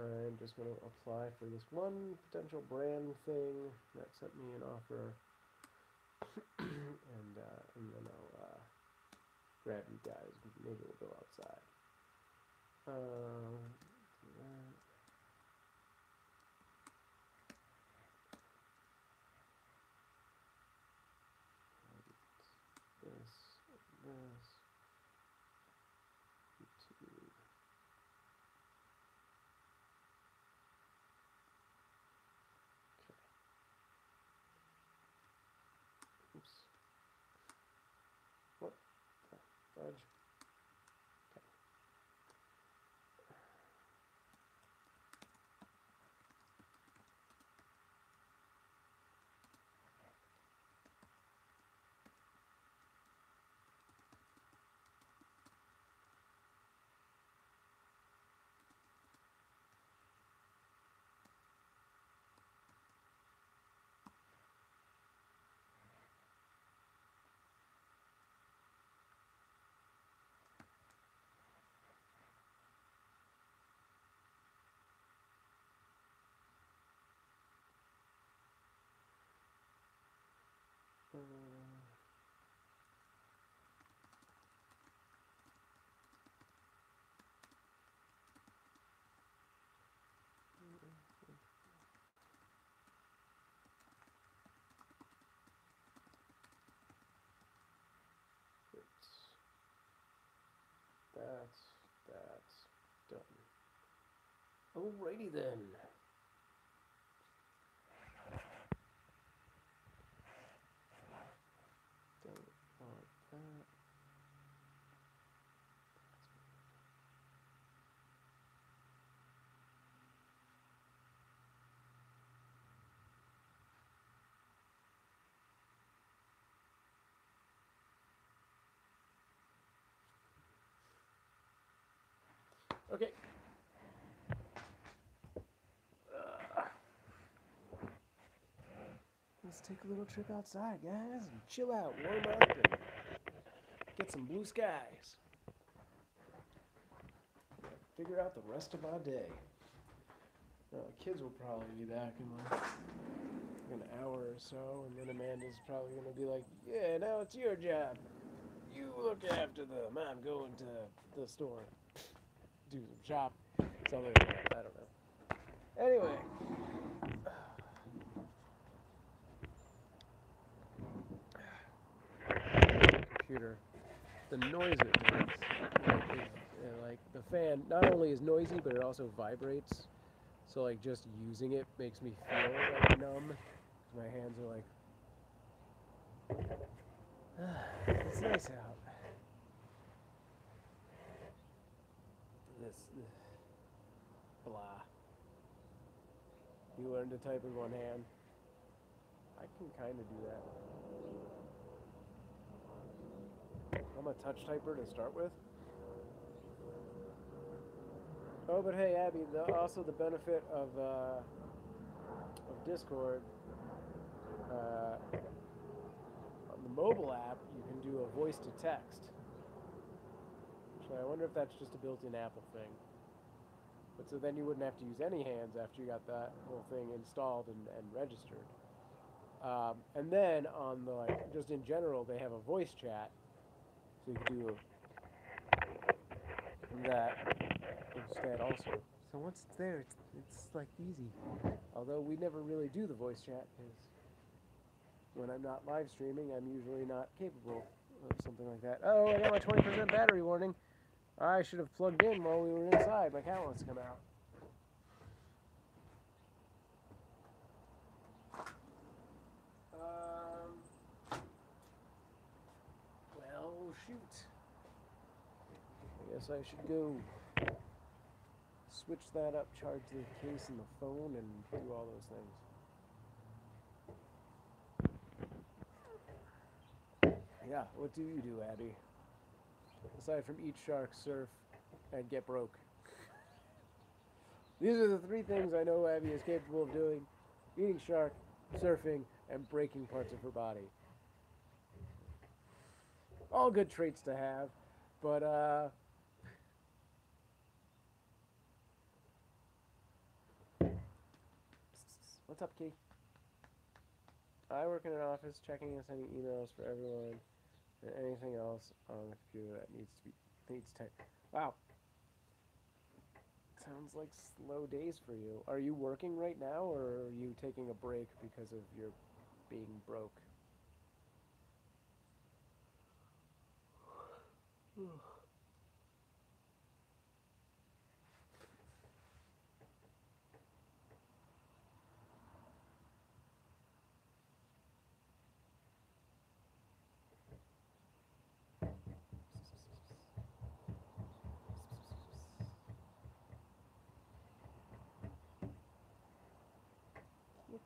I'm just going to apply for this one potential brand thing that sent me an offer. and then I'll grab you guys. Maybe we'll go outside. Do that. This. YouTube. Oops. What the fudge? Okay. That's done. Alrighty then. Don't want that. Okay. Let's take a little trip outside, guys, and chill out, warm up, and get some blue skies. Figure out the rest of our day. The kids will probably be back in like an hour or so, and then Amanda's probably going to be like, yeah, now it's your job. You look after them. I'm going to the store. Do some shop. Something like that. I don't know. Anyway. Computer. The noise it makes. Like the fan not only is noisy, but it also vibrates. So like just using it makes me feel like numb. My hands are like, it's nice out. This blah. You learn to type with one hand. I can kind of do that. I'm a touch typer to start with. Oh, but hey, Abby, also the benefit of Discord, on the mobile app, you can do a voice to text. So I wonder if that's just a built-in Apple thing. But so then you wouldn't have to use any hands after you got that whole thing installed and registered. And then on the, like, just in general, they have a voice chat, so you can do that instead also. So once it's there, it's like easy. Although we never really do the voice chat because when I'm not live streaming, I'm usually not capable of something like that. Oh, I got my 20% battery warning. I should have plugged in while we were inside. My cat wants to come out. Well, shoot. I guess I should go switch that up, charge the case and the phone, and do all those things. Yeah, what do you do, Abby? Aside from eat shark, surf, and get broke. These are the three things I know Abby is capable of doing: eating shark, surfing, and breaking parts of her body. All good traits to have, but what's up, Key? I work in an office checking and sending emails for everyone and anything else on the computer that needs type. Wow. Sounds like slow days for you. Are you working right now, or are you taking a break because of your being broke?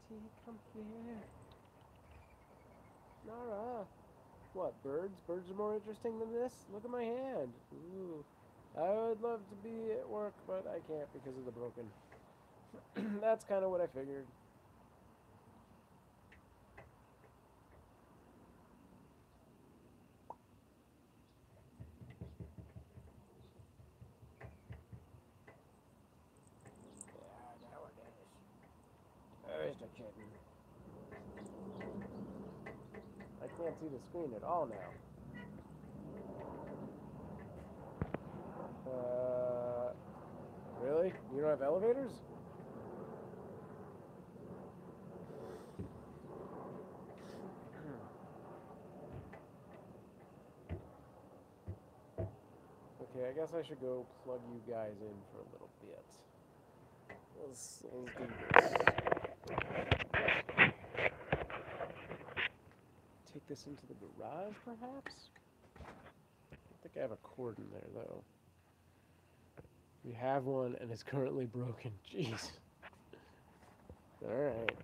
Kitty, come here. Nara. What, birds? Birds are more interesting than this? Look at my hand. Ooh. I would love to be at work, but I can't because of the broken. That's kind of what I figured. Yeah, nowadays. There's the kitten. I can't see the screen at all now. Really? You don't have elevators? Okay, I guess I should go plug you guys in for a little bit. Let's do this. Take this into the garage, perhaps? I think I have a cord in there, though. We have one, and it's currently broken. Jeez. Alright.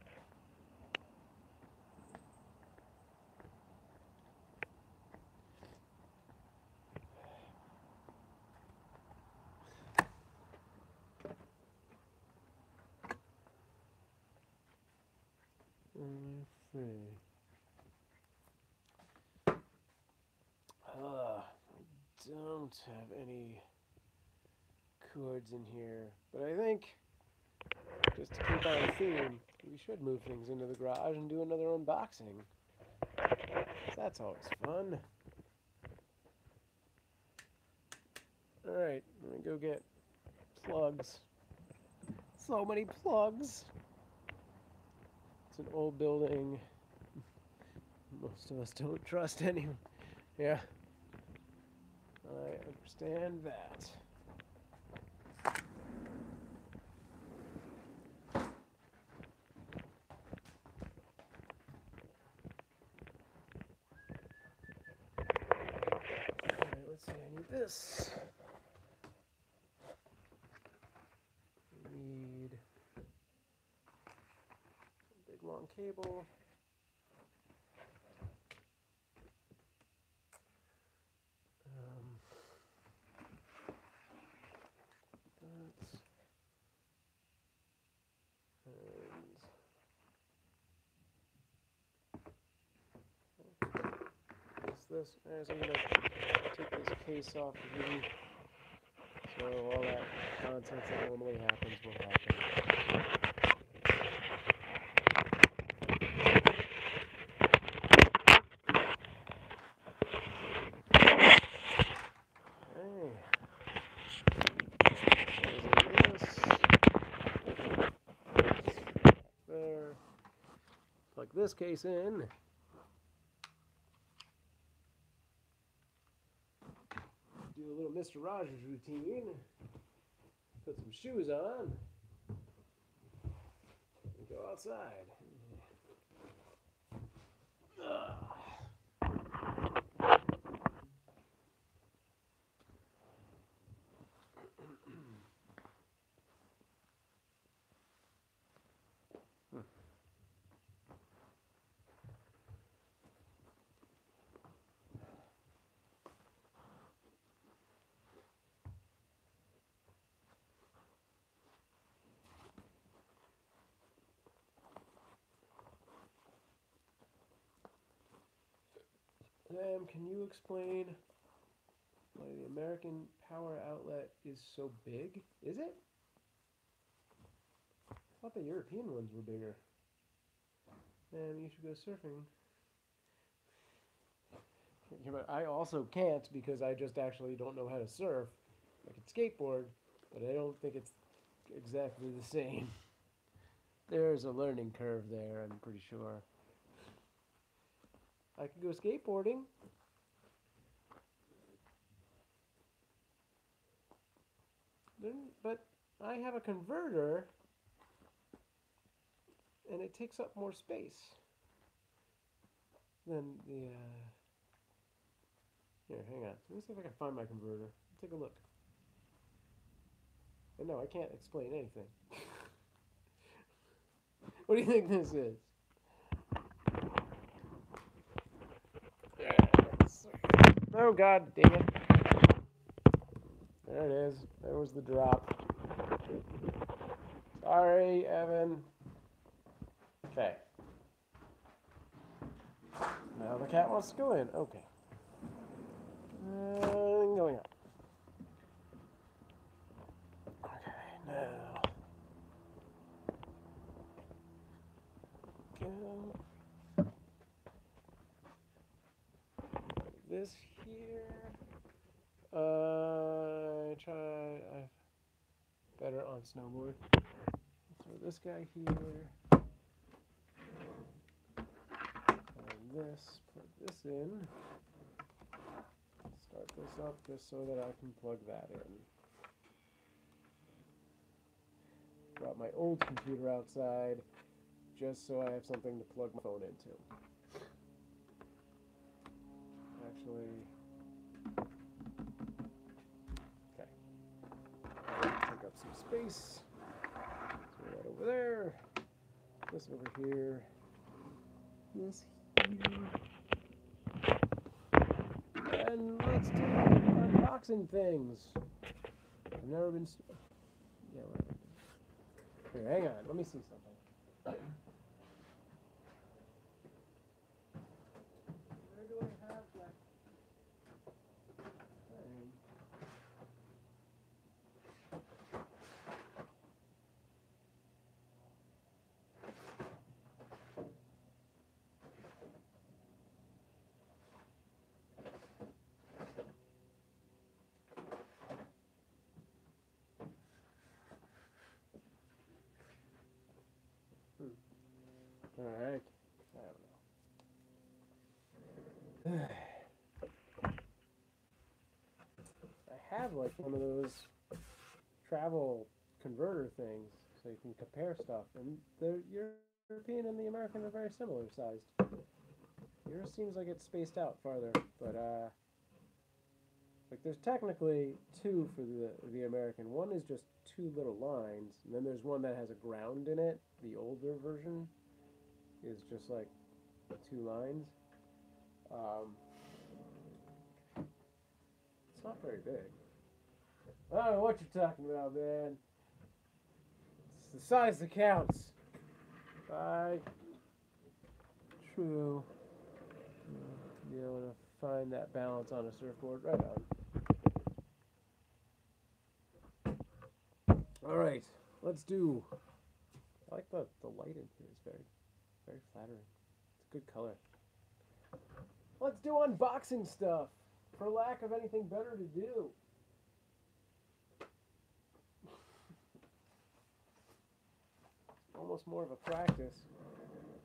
Let's see. I don't have any cords in here, but I think, just to keep on theme, we should move things into the garage and do another unboxing. That's always fun. Alright, let me go get plugs. So many plugs. It's an old building. Most of us don't trust anyone. Yeah. I understand that. Alright, let's see, I need this. Need a big long cable. That's this. So I'm gonna take this case off of here. So all that nonsense that normally happens will happen. Hey. There. Plug this case in. Do a little Mr. Rogers routine. Put some shoes on. And go outside. Sam, can you explain why the American power outlet is so big? Is it? I thought the European ones were bigger. Man, you should go surfing. Yeah, but I also can't because I just actually don't know how to surf. I can skateboard, but I don't think it's exactly the same. There's a learning curve there, I'm pretty sure. I could go skateboarding. But I have a converter, and it takes up more space than the, Here, hang on. Let me see if I can find my converter. Take a look. And no, I can't explain anything. What do you think this is? Oh god, dang it. There it is. There was the drop. Sorry, Evan. Okay. Now the cat wants to go in. Okay. Going up. Okay, now. Go. This here. I better on snowboard. Throw this guy here. And this, put this in. Start this up just so that I can plug that in. Brought my old computer outside just so I have something to plug my phone into. Actually, okay. Take up some space. Throw that over there. This over here. This here. And let's do unboxing things. I've never been. Yeah, whatever. Here, hang on. Let me see something. Where do I have that thing? Alright. I don't know. I have like one of those travel converter things so you can compare stuff, and the European and the American are very similar sized. Yours seems like it's spaced out farther, but like there's technically two for the American. One is just two little lines, and then there's one that has a ground in it. The older version is just like two lines. It's not very big. I don't know what you're talking about, man. It's the size that counts. True. Be able to find that balance on a surfboard. Right on. All right, let's do. I like the light in here. It's very flattering. It's a good color. Let's do unboxing stuff for lack of anything better to do. Almost more of a practice.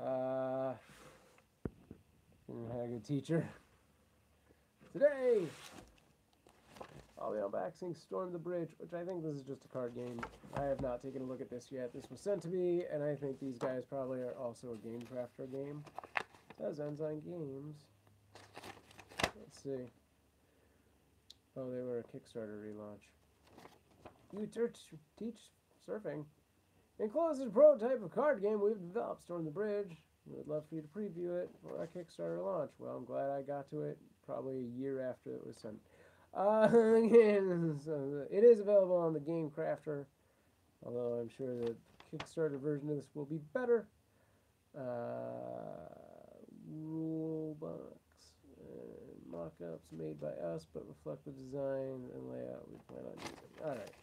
I had a good teacher. Today, I'll be unboxing Storm the Bridge, which I think this is just a card game. I have not taken a look at this yet. This was sent to me, and I think these guys probably are also a Game Crafter game. It says Ensign Games. Let's see. Oh, they were a Kickstarter relaunch. You teach surfing. Enclosed is a prototype of card game we've developed, Storm the Bridge. We would love for you to preview it for our Kickstarter launch. Well, I'm glad I got to it probably a year after it was sent. So it is available on the Game Crafter, although I'm sure the Kickstarter version of this will be better. Rule box. Mock-ups made by us, but reflect the design and layout we plan on using. Alright.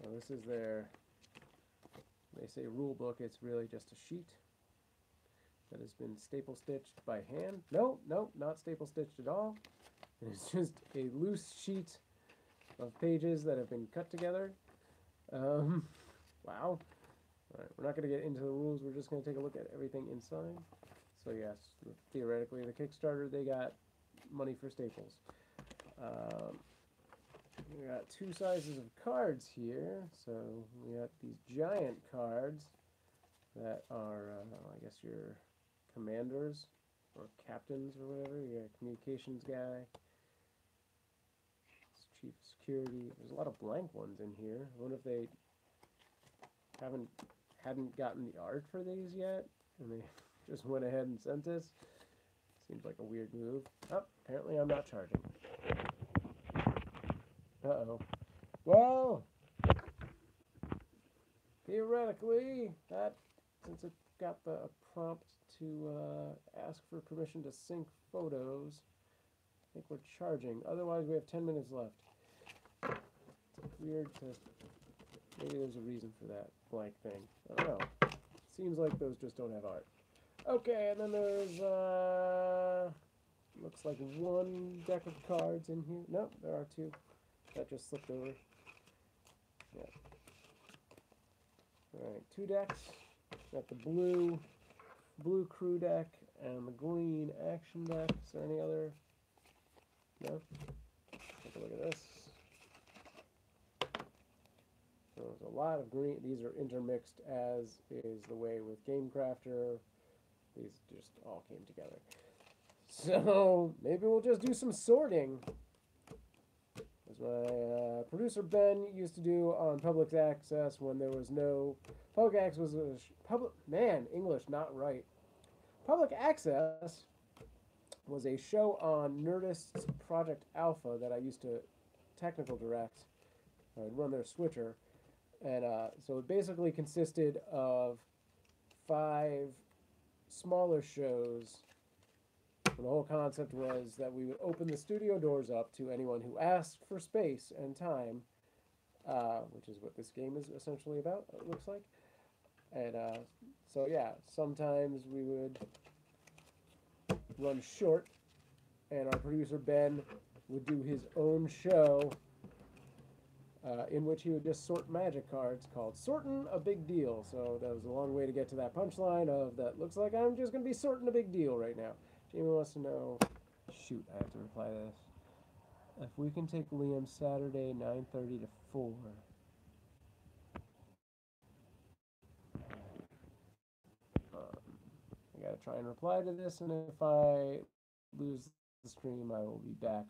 So this is their, they say rule book, it's really just a sheet that has been staple stitched by hand. No, not staple stitched at all. It's just a loose sheet of pages that have been cut together. Wow. Alright, we're not going to get into the rules, we're just going to take a look at everything inside. So yes, theoretically the Kickstarter, they got money for staples. We got two sizes of cards here. So we got these giant cards that are, I guess, your commanders or captains or whatever. You got a communications guy. It's chief of security. There's a lot of blank ones in here. I wonder if they hadn't gotten the art for these yet, and they just went ahead and sent this. Seems like a weird move. Oh, apparently I'm not charging. Uh-oh. Well, theoretically, that, since it got the prompt to ask for permission to sync photos, I think we're charging. Otherwise, we have 10 minutes left. It's weird to... Maybe there's a reason for that blank thing. I don't know. Seems like those just don't have art. Okay, and then there's, looks like one deck of cards in here. Nope, there are two. That just slipped over. Yeah. Alright, two decks. Got the blue crew deck and the green action deck. Is there any other? No? Take a look at this. So there's a lot of green. These are intermixed, as is the way with Game Crafter. These just all came together. So maybe we'll just do some sorting. As my producer Ben used to do on Public Access when there was no... Public Access was a... English not right. Public Access was a show on Nerdist's Project Alpha that I used to technical direct. I'd run their switcher. And so it basically consisted of 5 smaller shows. And the whole concept was that we would open the studio doors up to anyone who asked for space and time, which is what this game is essentially about, it looks like. And so yeah, sometimes we would run short, and our producer Ben would do his own show in which he would just sort magic cards called Sorting a Big Deal. So that was a long way to get to that punchline of that looks like I'm just going to be sorting a big deal right now. Jamie wants to know, shoot, I have to reply to this. If we can take Liam Saturday 9:30 to 4. I gotta try and reply to this, and if I lose the stream, I will be back.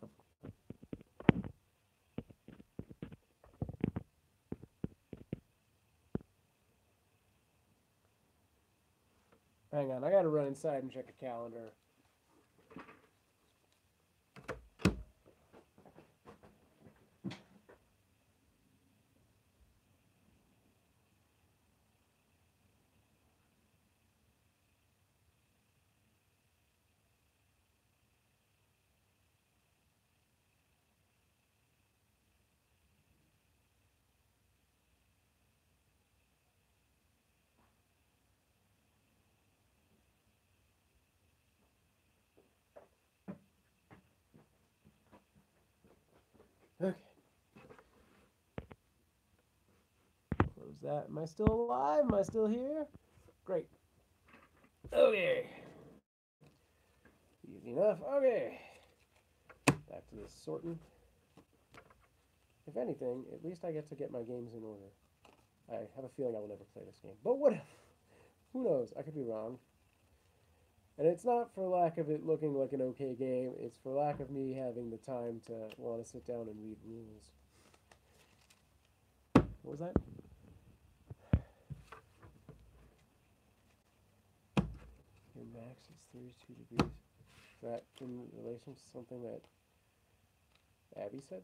Hang on, I gotta run inside and check a calendar. Okay. Close that. Am I still alive? Am I still here? Great. Okay. Easy enough. Okay. Back to this sorting. If anything, at least I get to get my games in order. I have a feeling I will never play this game. But what if? Who knows? I could be wrong. And it's not for lack of it looking like an okay game. It's for lack of me having the time to want to sit down and read rules. What was that? Your max is 32 degrees. Is that in relation to something that Abby said?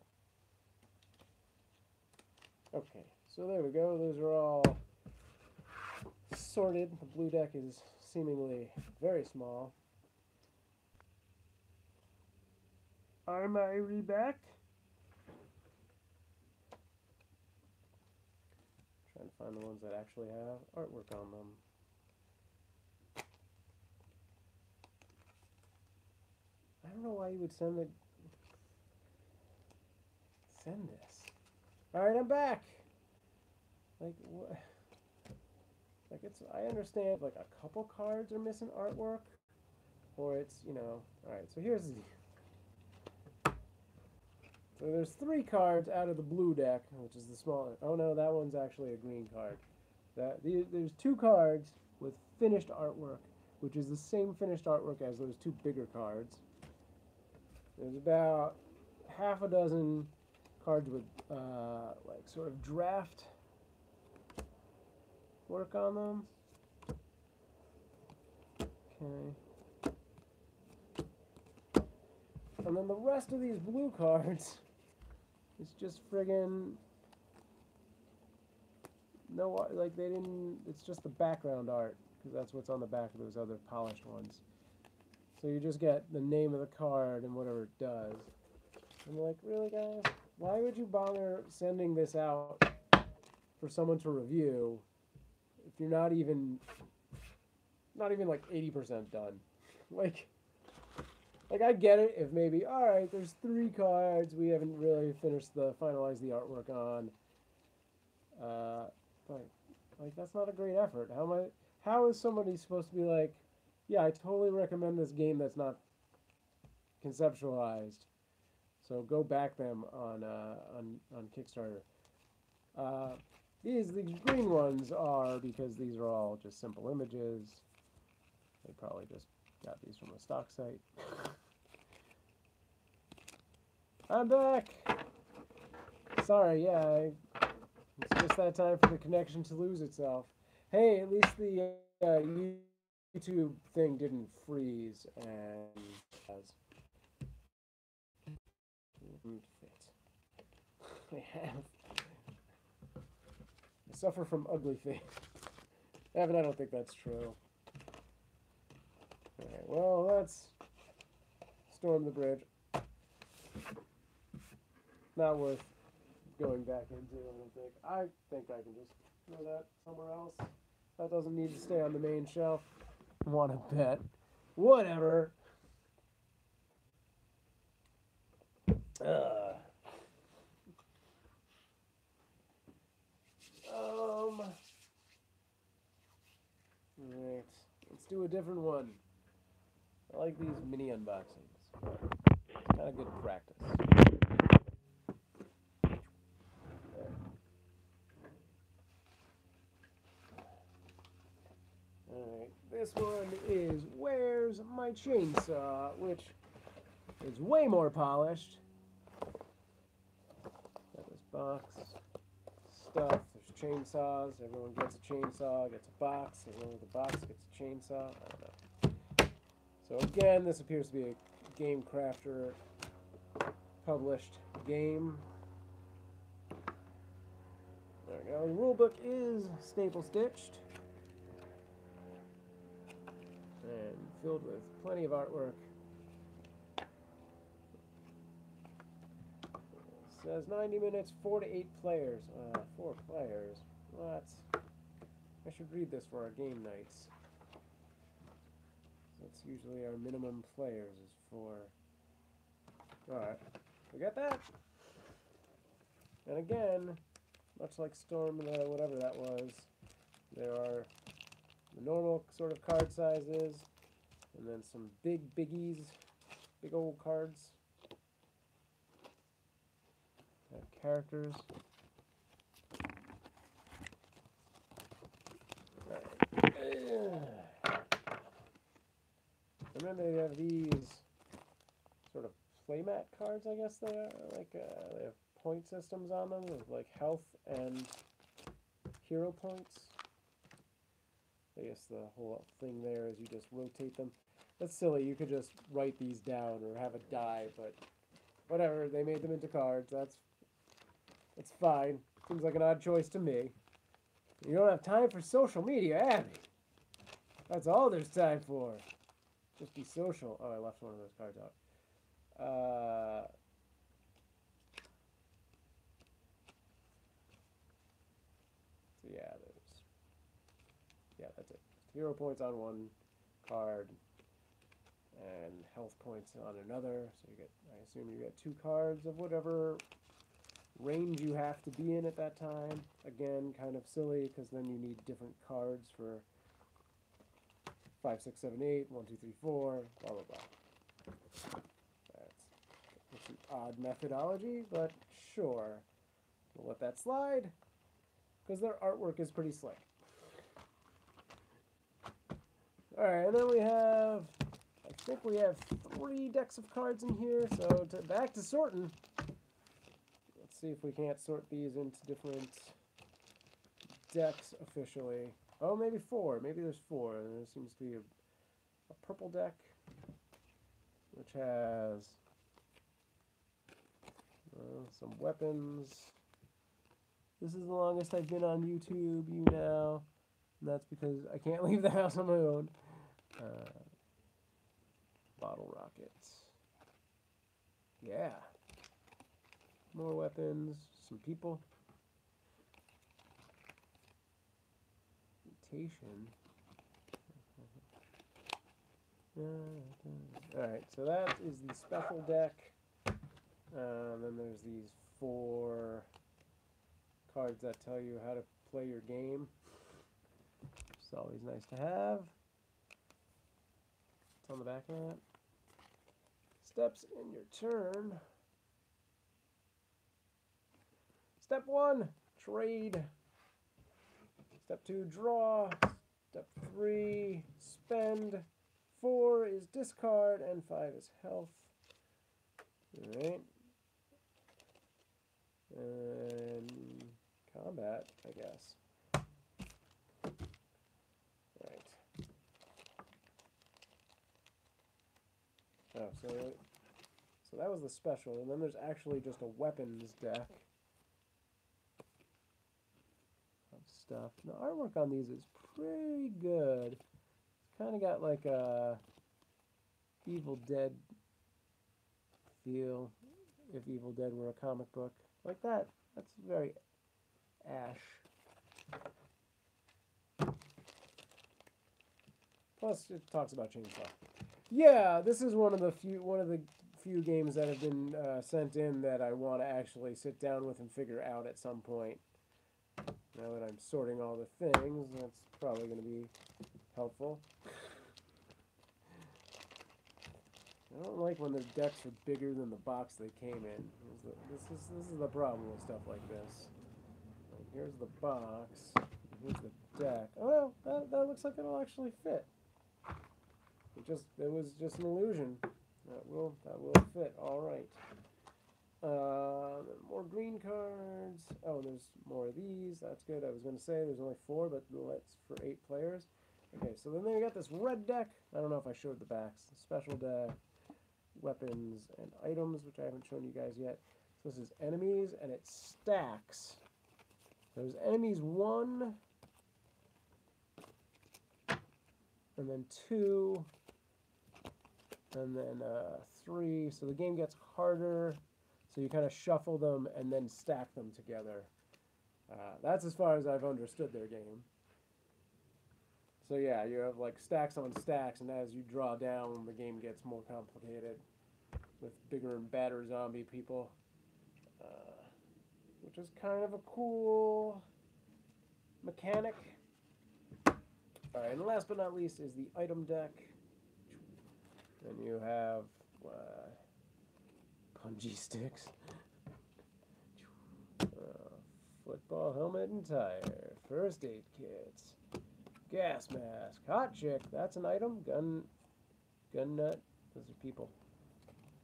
Okay, so there we go. Those are all sorted. The blue deck is seemingly very small. Am I back? Trying to find the ones that actually have artwork on them. I don't know why you would send this. All right, I'm back. Like what? Like it's. I understand. Like a couple cards are missing artwork, or it's All right. So here's the. So there's 3 cards out of the blue deck, which is the smaller. Oh no, that one's actually a green card. There's 2 cards with finished artwork, which is the same finished artwork as those 2 bigger cards. There's about half a dozen cards with like sort of draft work on them. Okay. And then the rest of these blue cards is just friggin' no, like they didn't, it's just the background art, because that's what's on the back of those other polished ones. So you just get the name of the card and whatever it does. I'm like, really guys? Why would you bother sending this out for someone to review if you're not even like 80% done? Like I get it if maybe, all right, there's 3 cards we haven't really finalized the artwork on. But like that's not a great effort. How is somebody supposed to be like, yeah, I totally recommend this game that's not conceptualized. So go back them on Kickstarter. These green ones are because these are all just simple images. They probably just got these from a stock site. I'm back. Sorry, yeah, it's just that time for the connection to lose itself. Hey, at least the YouTube thing didn't freeze and I suffer from ugly things. Evan, I don't think that's true. Alright, well, let's storm the bridge. Not worth going back into, I don't think. I think I can just throw that somewhere else. That doesn't need to stay on the main shelf. Want to bet. Whatever. Alright. Let's do a different one. I like these mini unboxings. It's kind of good practice. Alright, this one is Where's My Chainsaw, which is way more polished. Got this box stuff. There's chainsaws. Everyone gets a chainsaw, gets a box. Everyone with a box gets a chainsaw. I don't know. So again, this appears to be a Game Crafter published game. There we go. The rulebook is staple stitched and filled with plenty of artwork. It says 90 minutes, 4 to 8 players. 4 players. What? I should read this for our game nights. That's usually our minimum players is 4. Alright. We got that? And again, much like Storm, whatever that was, there are the normal sort of card sizes, and then some biggies, big old cards. Have characters. And then they have these sort of playmat cards, I guess they are. Like, they have point systems on them with like health and hero points. I guess the whole thing there is you just rotate them. That's silly. You could just write these down or have a die, but whatever. They made them into cards. That's fine. Seems like an odd choice to me. You don't have time for social media, Abby. That's all there's time for. Just be social. Oh, I left one of those cards out. So yeah, that's it. Hero points on one card and health points on another. So you get, I assume you get 2 cards of whatever range you have to be in at that time. Again, kind of silly because then you need different cards for 5, 6, 7, 8, 1, 2, 3, 4, blah, blah, blah. It's an odd methodology, but sure. We'll let that slide because their artwork is pretty slick. Alright, and then we have, I think we have 3 decks of cards in here, so back to sorting. Let's see if we can't sort these into different decks officially. Oh, maybe 4. Maybe there's 4. There seems to be a purple deck, which has some weapons. This is the longest I've been on YouTube, you know. And that's because I can't leave the house on my own. Bottle rockets. Yeah. More weapons. Some people. Mutation. Alright, so that is the special deck. Then there's these 4 cards that tell you how to play your game. It's always nice to have. It's on the back of that. Steps in your turn. Step 1, trade. Step 2, draw. Step 3, spend. 4 is discard, and 5 is health. Alright. And combat, I guess. Right. Oh, so that was the special, and then there's actually just a weapons deck of stuff. The artwork on these is pretty good. It's kind of got like a Evil Dead feel, if Evil Dead were a comic book. Like that. That's very Ash. Plus, it talks about chainsaw. Yeah, this is one of the few games that have been sent in that I want to actually sit down with and figure out at some point. Now that I'm sorting all the things, that's probably going to be helpful. I don't like when the decks are bigger than the box they came in. This is the problem with stuff like this. Like, here's the box. Here's the deck. Oh, that looks like it'll actually fit. It was just an illusion. That will fit. All right. More green cards. Oh, there's more of these. That's good. I was going to say there's only 4, but that's for 8 players. Okay, so then we got this red deck. I don't know if I showed the backs. Special deck, weapons, and items, which I haven't shown you guys yet. So this is enemies, and it stacks. There's enemies 1, and then 2, and then 3. So the game gets harder. So you kind of shuffle them and then stack them together. That's as far as I've understood their game. So yeah, you have like stacks on stacks, and as you draw down, the game gets more complicated with bigger and badder zombie people. which is kind of a cool mechanic. Alright, and last but not least is the item deck. Then you have punji sticks, football helmet and tire, first aid kits, gas mask, hot chick, that's an item, gun nut, those are people.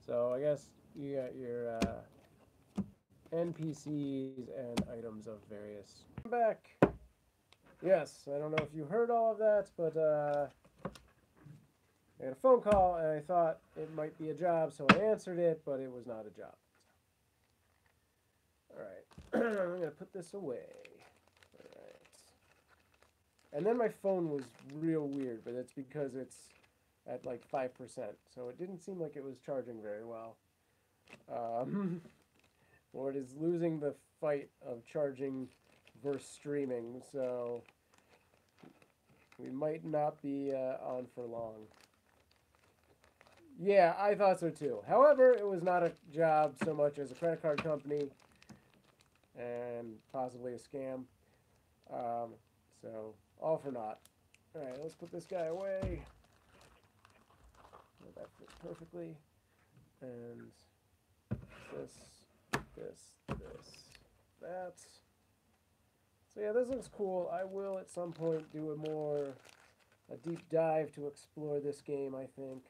So I guess you got your NPCs and items of various. I'm back. Yes, I don't know if you heard all of that, but I got a phone call and I thought it might be a job, so I answered it, but it was not a job. Alright, I'm going to put this away. Alright. And then my phone was real weird, but it's because it's at like 5%, so it didn't seem like it was charging very well. Or it is losing the fight of charging versus streaming, so we might not be on for long. Yeah, I thought so too. However, it was not a job so much as a credit card company and possibly a scam. So, all for naught. Alright, let's put this guy away. That fits perfectly. And this, that. So yeah, this looks cool. I will at some point do a deep dive to explore this game, I think.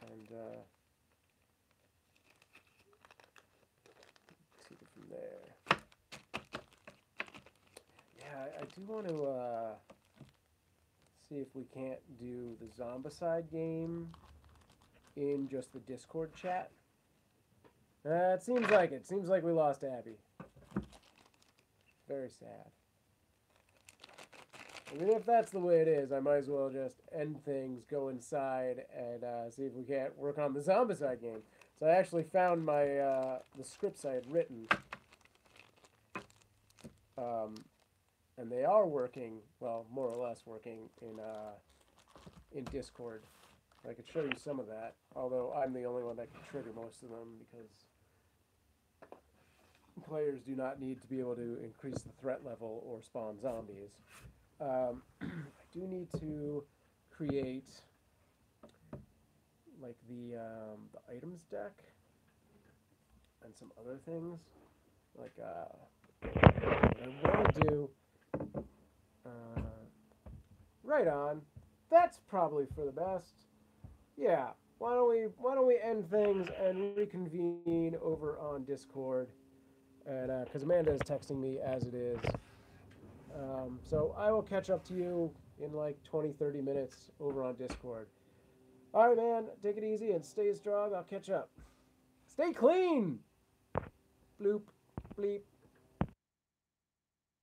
And take it from there. Yeah, I do want to see if we can't do the Zombicide game in just the Discord chat. It seems like it. Seems like we lost Abby. Very sad. I mean, if that's the way it is, I might as well just end things, go inside, and see if we can't work on the Zombicide game. So I actually found my the scripts I had written, and they are working, well, more or less working in Discord. I could show you some of that, although I'm the only one that can trigger most of them because players do not need to be able to increase the threat level or spawn zombies. I do need to create like the items deck and some other things. Like what I want to do. Right on. That's probably for the best. Yeah. Why don't we end things and reconvene over on Discord? And because Amanda is texting me as it is. So I will catch up to you in like 20-30 minutes over on Discord. All right, man. Take it easy and stay strong. I'll catch up. Stay clean. Bloop. Bleep.